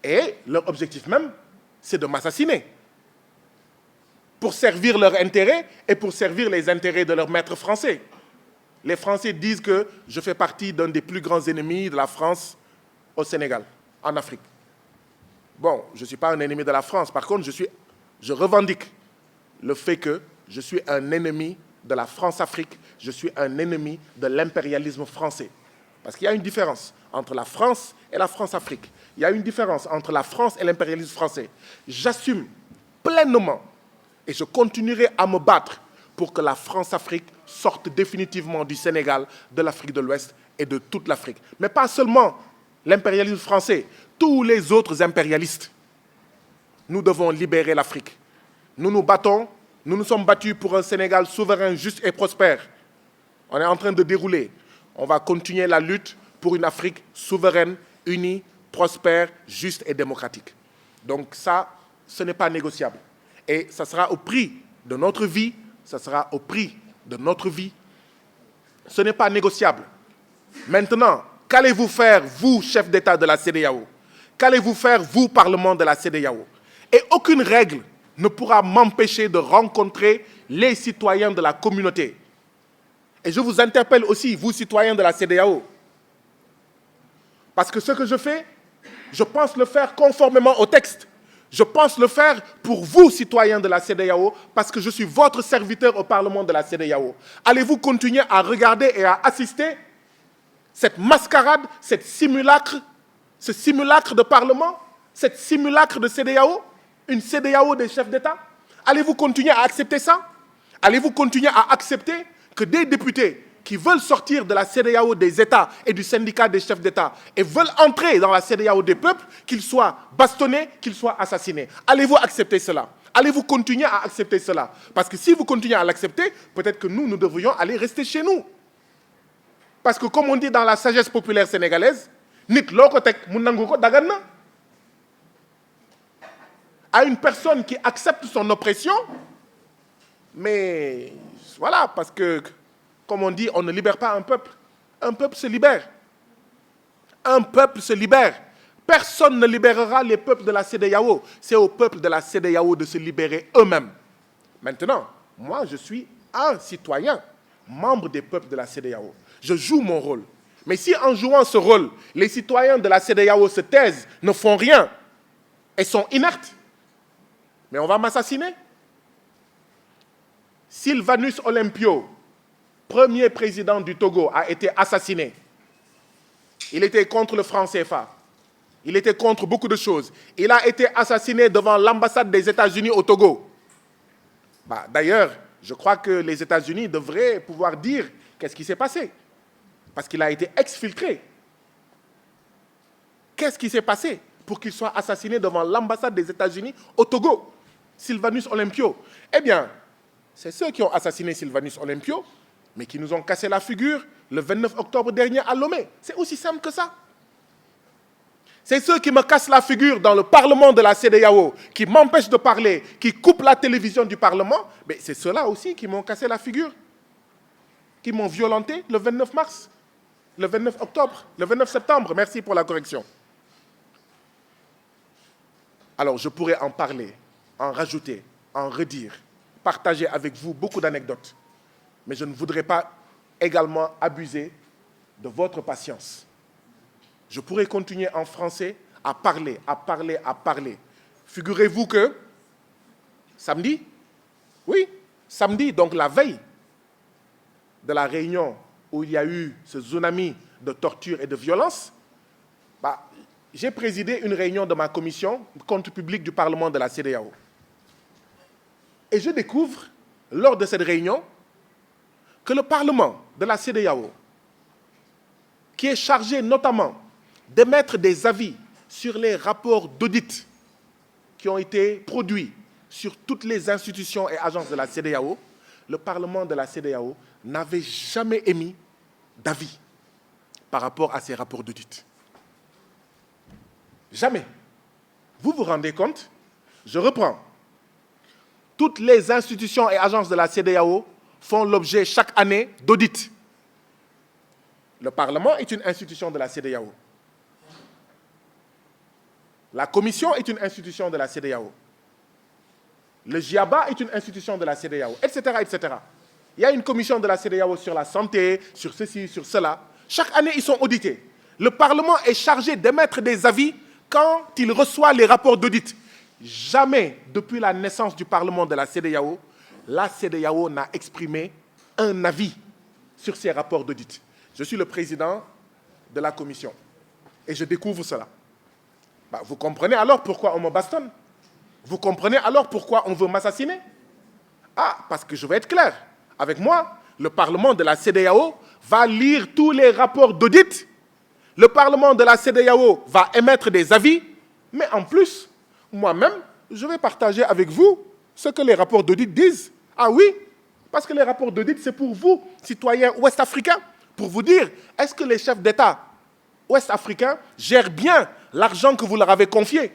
Et leur objectif même, c'est de m'assassiner. Pour servir leurs intérêts et pour servir les intérêts de leurs maîtres français. Les Français disent que je fais partie d'un des plus grands ennemis de la France au Sénégal, en Afrique. Bon, je ne suis pas un ennemi de la France. Par contre, je revendique le fait que je suis un ennemi de la France-Afrique. Je suis un ennemi de l'impérialisme français. Parce qu'il y a une différence entre la France et la France-Afrique. Il y a une différence entre la France et l'impérialisme français. J'assume pleinement et je continuerai à me battre pour que la France-Afrique sorte définitivement du Sénégal, de l'Afrique de l'Ouest et de toute l'Afrique. Mais pas seulement l'impérialisme français, tous les autres impérialistes. Nous devons libérer l'Afrique. Nous nous battons, nous nous sommes battus pour un Sénégal souverain, juste et prospère. On est en train de dérouler. On va continuer la lutte pour une Afrique souveraine, unie, prospère, juste et démocratique. Donc ça, ce n'est pas négociable. Et ça sera au prix de notre vie, ça sera au prix de notre vie. Ce n'est pas négociable. Maintenant, qu'allez-vous faire, vous, chef d'État de la CEDEAO? Qu'allez-vous faire, vous, Parlement de la CEDEAO? Et aucune règle ne pourra m'empêcher de rencontrer les citoyens de la communauté. Et je vous interpelle aussi, vous, citoyens de la CEDEAO. Parce que ce que je fais, je pense le faire conformément au texte. Je pense le faire pour vous, citoyens de la CEDEAO, parce que je suis votre serviteur au Parlement de la CEDEAO. Allez-vous continuer à regarder et à assister cette mascarade, ce simulacre de Parlement, cette simulacre de CEDEAO, une CEDEAO des chefs d'État? Allez-vous continuer à accepter ça? Allez-vous continuer à accepter que des députés qui veulent sortir de la CEDEAO des États et du syndicat des chefs d'État et veulent entrer dans la CEDEAO des peuples, qu'ils soient bastonnés, qu'ils soient assassinés? Allez-vous accepter cela? Allez-vous continuer à accepter cela? Parce que si vous continuez à l'accepter, peut-être que nous devrions aller rester chez nous. Parce que comme on dit dans la sagesse populaire sénégalaise, nit loko tek mu nangu ko dagan na. À une personne qui accepte son oppression, mais voilà, parce que, comme on dit, on ne libère pas un peuple se libère. un peuple se libère. Personne ne libérera les peuples de la CEDEAO. C'est au peuple de la CEDEAO de se libérer eux-mêmes. Maintenant, moi, je suis un citoyen, membre des peuples de la CEDEAO. Je joue mon rôle. Mais si en jouant ce rôle, les citoyens de la CEDEAO se taisent, ne font rien et sont inertes, mais on va m'assassiner. Sylvanus Olympio, premier président du Togo, a été assassiné. Il était contre le franc CFA. Il était contre beaucoup de choses. Il a été assassiné devant l'ambassade des États-Unis au Togo. D'ailleurs, je crois que les États-Unis devraient pouvoir dire qu'est-ce qui s'est passé. Parce qu'il a été exfiltré. Qu'est-ce qui s'est passé pour qu'il soit assassiné devant l'ambassade des États-Unis au Togo, Sylvanus Olympio? Eh bien, c'est ceux qui ont assassiné Sylvanus Olympio, mais qui nous ont cassé la figure le 29 octobre dernier à Lomé. C'est aussi simple que ça. C'est ceux qui me cassent la figure dans le Parlement de la CEDEAO, qui m'empêchent de parler, qui coupent la télévision du Parlement. Mais c'est ceux-là aussi qui m'ont cassé la figure, qui m'ont violenté le 29 mars, le 29 octobre, le 29 septembre. Merci pour la correction. Alors, je pourrais en parler, en rajouter, en redire, partager avec vous beaucoup d'anecdotes. Mais je ne voudrais pas également abuser de votre patience. Je pourrais continuer en français à parler, à parler, à parler. Figurez-vous que samedi, oui, samedi, donc la veille de la réunion où il y a eu ce tsunami de torture et de violence, j'ai présidé une réunion de ma commission compte public du Parlement de la CEDEAO. Et je découvre, lors de cette réunion, que le Parlement de la CEDEAO, qui est chargé notamment d'émettre des avis sur les rapports d'audit qui ont été produits sur toutes les institutions et agences de la CEDEAO, le Parlement de la CEDEAO n'avait jamais émis d'avis par rapport à ces rapports d'audit. Jamais. Vous vous rendez compte? Je reprends. Toutes les institutions et agences de la CEDEAO font l'objet chaque année d'audits. Le Parlement est une institution de la CEDEAO. La Commission est une institution de la CEDEAO. Le GIABA est une institution de la CEDEAO, etc., etc. Il y a une commission de la CEDEAO sur la santé, sur ceci, sur cela. Chaque année, ils sont audités. Le Parlement est chargé d'émettre des avis quand il reçoit les rapports d'audit. Jamais, depuis la naissance du Parlement de la CEDEAO n'a exprimé un avis sur ces rapports d'audit. Je suis le président de la commission et je découvre cela. Vous comprenez alors pourquoi on me bastonne? Vous comprenez alors pourquoi on veut m'assassiner? Parce que je vais être clair. Avec moi, le Parlement de la CEDEAO va lire tous les rapports d'audit. Le Parlement de la CEDEAO va émettre des avis. Mais en plus, moi-même, je vais partager avec vous ce que les rapports d'audit disent. Ah oui, parce que les rapports d'audit, c'est pour vous, citoyens ouest-africains, pour vous dire, est-ce que les chefs d'État ouest-africains gèrent bien l'argent que vous leur avez confié?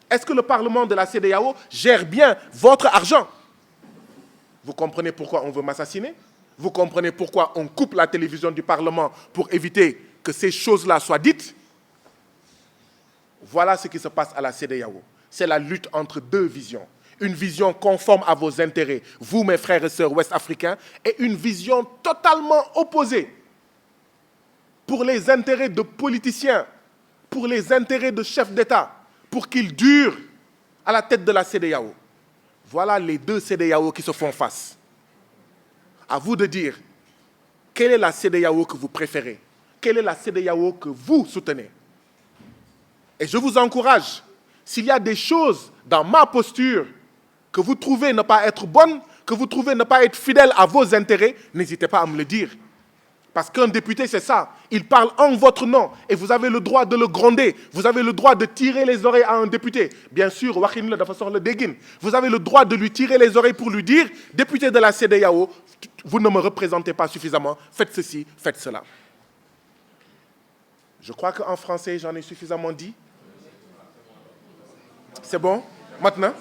Est-ce que le Parlement de la CEDEAO gère bien votre argent? Vous comprenez pourquoi on veut m'assassiner? Vous comprenez pourquoi on coupe la télévision du Parlement pour éviter que ces choses-là soient dites? Voilà ce qui se passe à la CEDEAO. C'est la lutte entre deux visions. Une vision conforme à vos intérêts, vous, mes frères et sœurs ouest-africains, et une vision totalement opposée pour les intérêts de politiciens, pour les intérêts de chefs d'État, pour qu'ils durent à la tête de la CEDEAO. Voilà les deux CEDEAO qui se font face. À vous de dire, quelle est la CEDEAO que vous préférez? Quelle est la CEDEAO que vous soutenez? Et je vous encourage, s'il y a des choses dans ma posture que vous trouvez ne pas être bonnes, que vous trouvez ne pas être fidèles à vos intérêts, n'hésitez pas à me le dire. Parce qu'un député, c'est ça. Il parle en votre nom et vous avez le droit de le gronder. Vous avez le droit de tirer les oreilles à un député. Bien sûr, vous avez le droit de lui tirer les oreilles pour lui dire, député de la CEDEAO, vous ne me représentez pas suffisamment, faites ceci, faites cela. Je crois qu'en français, j'en ai suffisamment dit. C'est bon? Maintenant?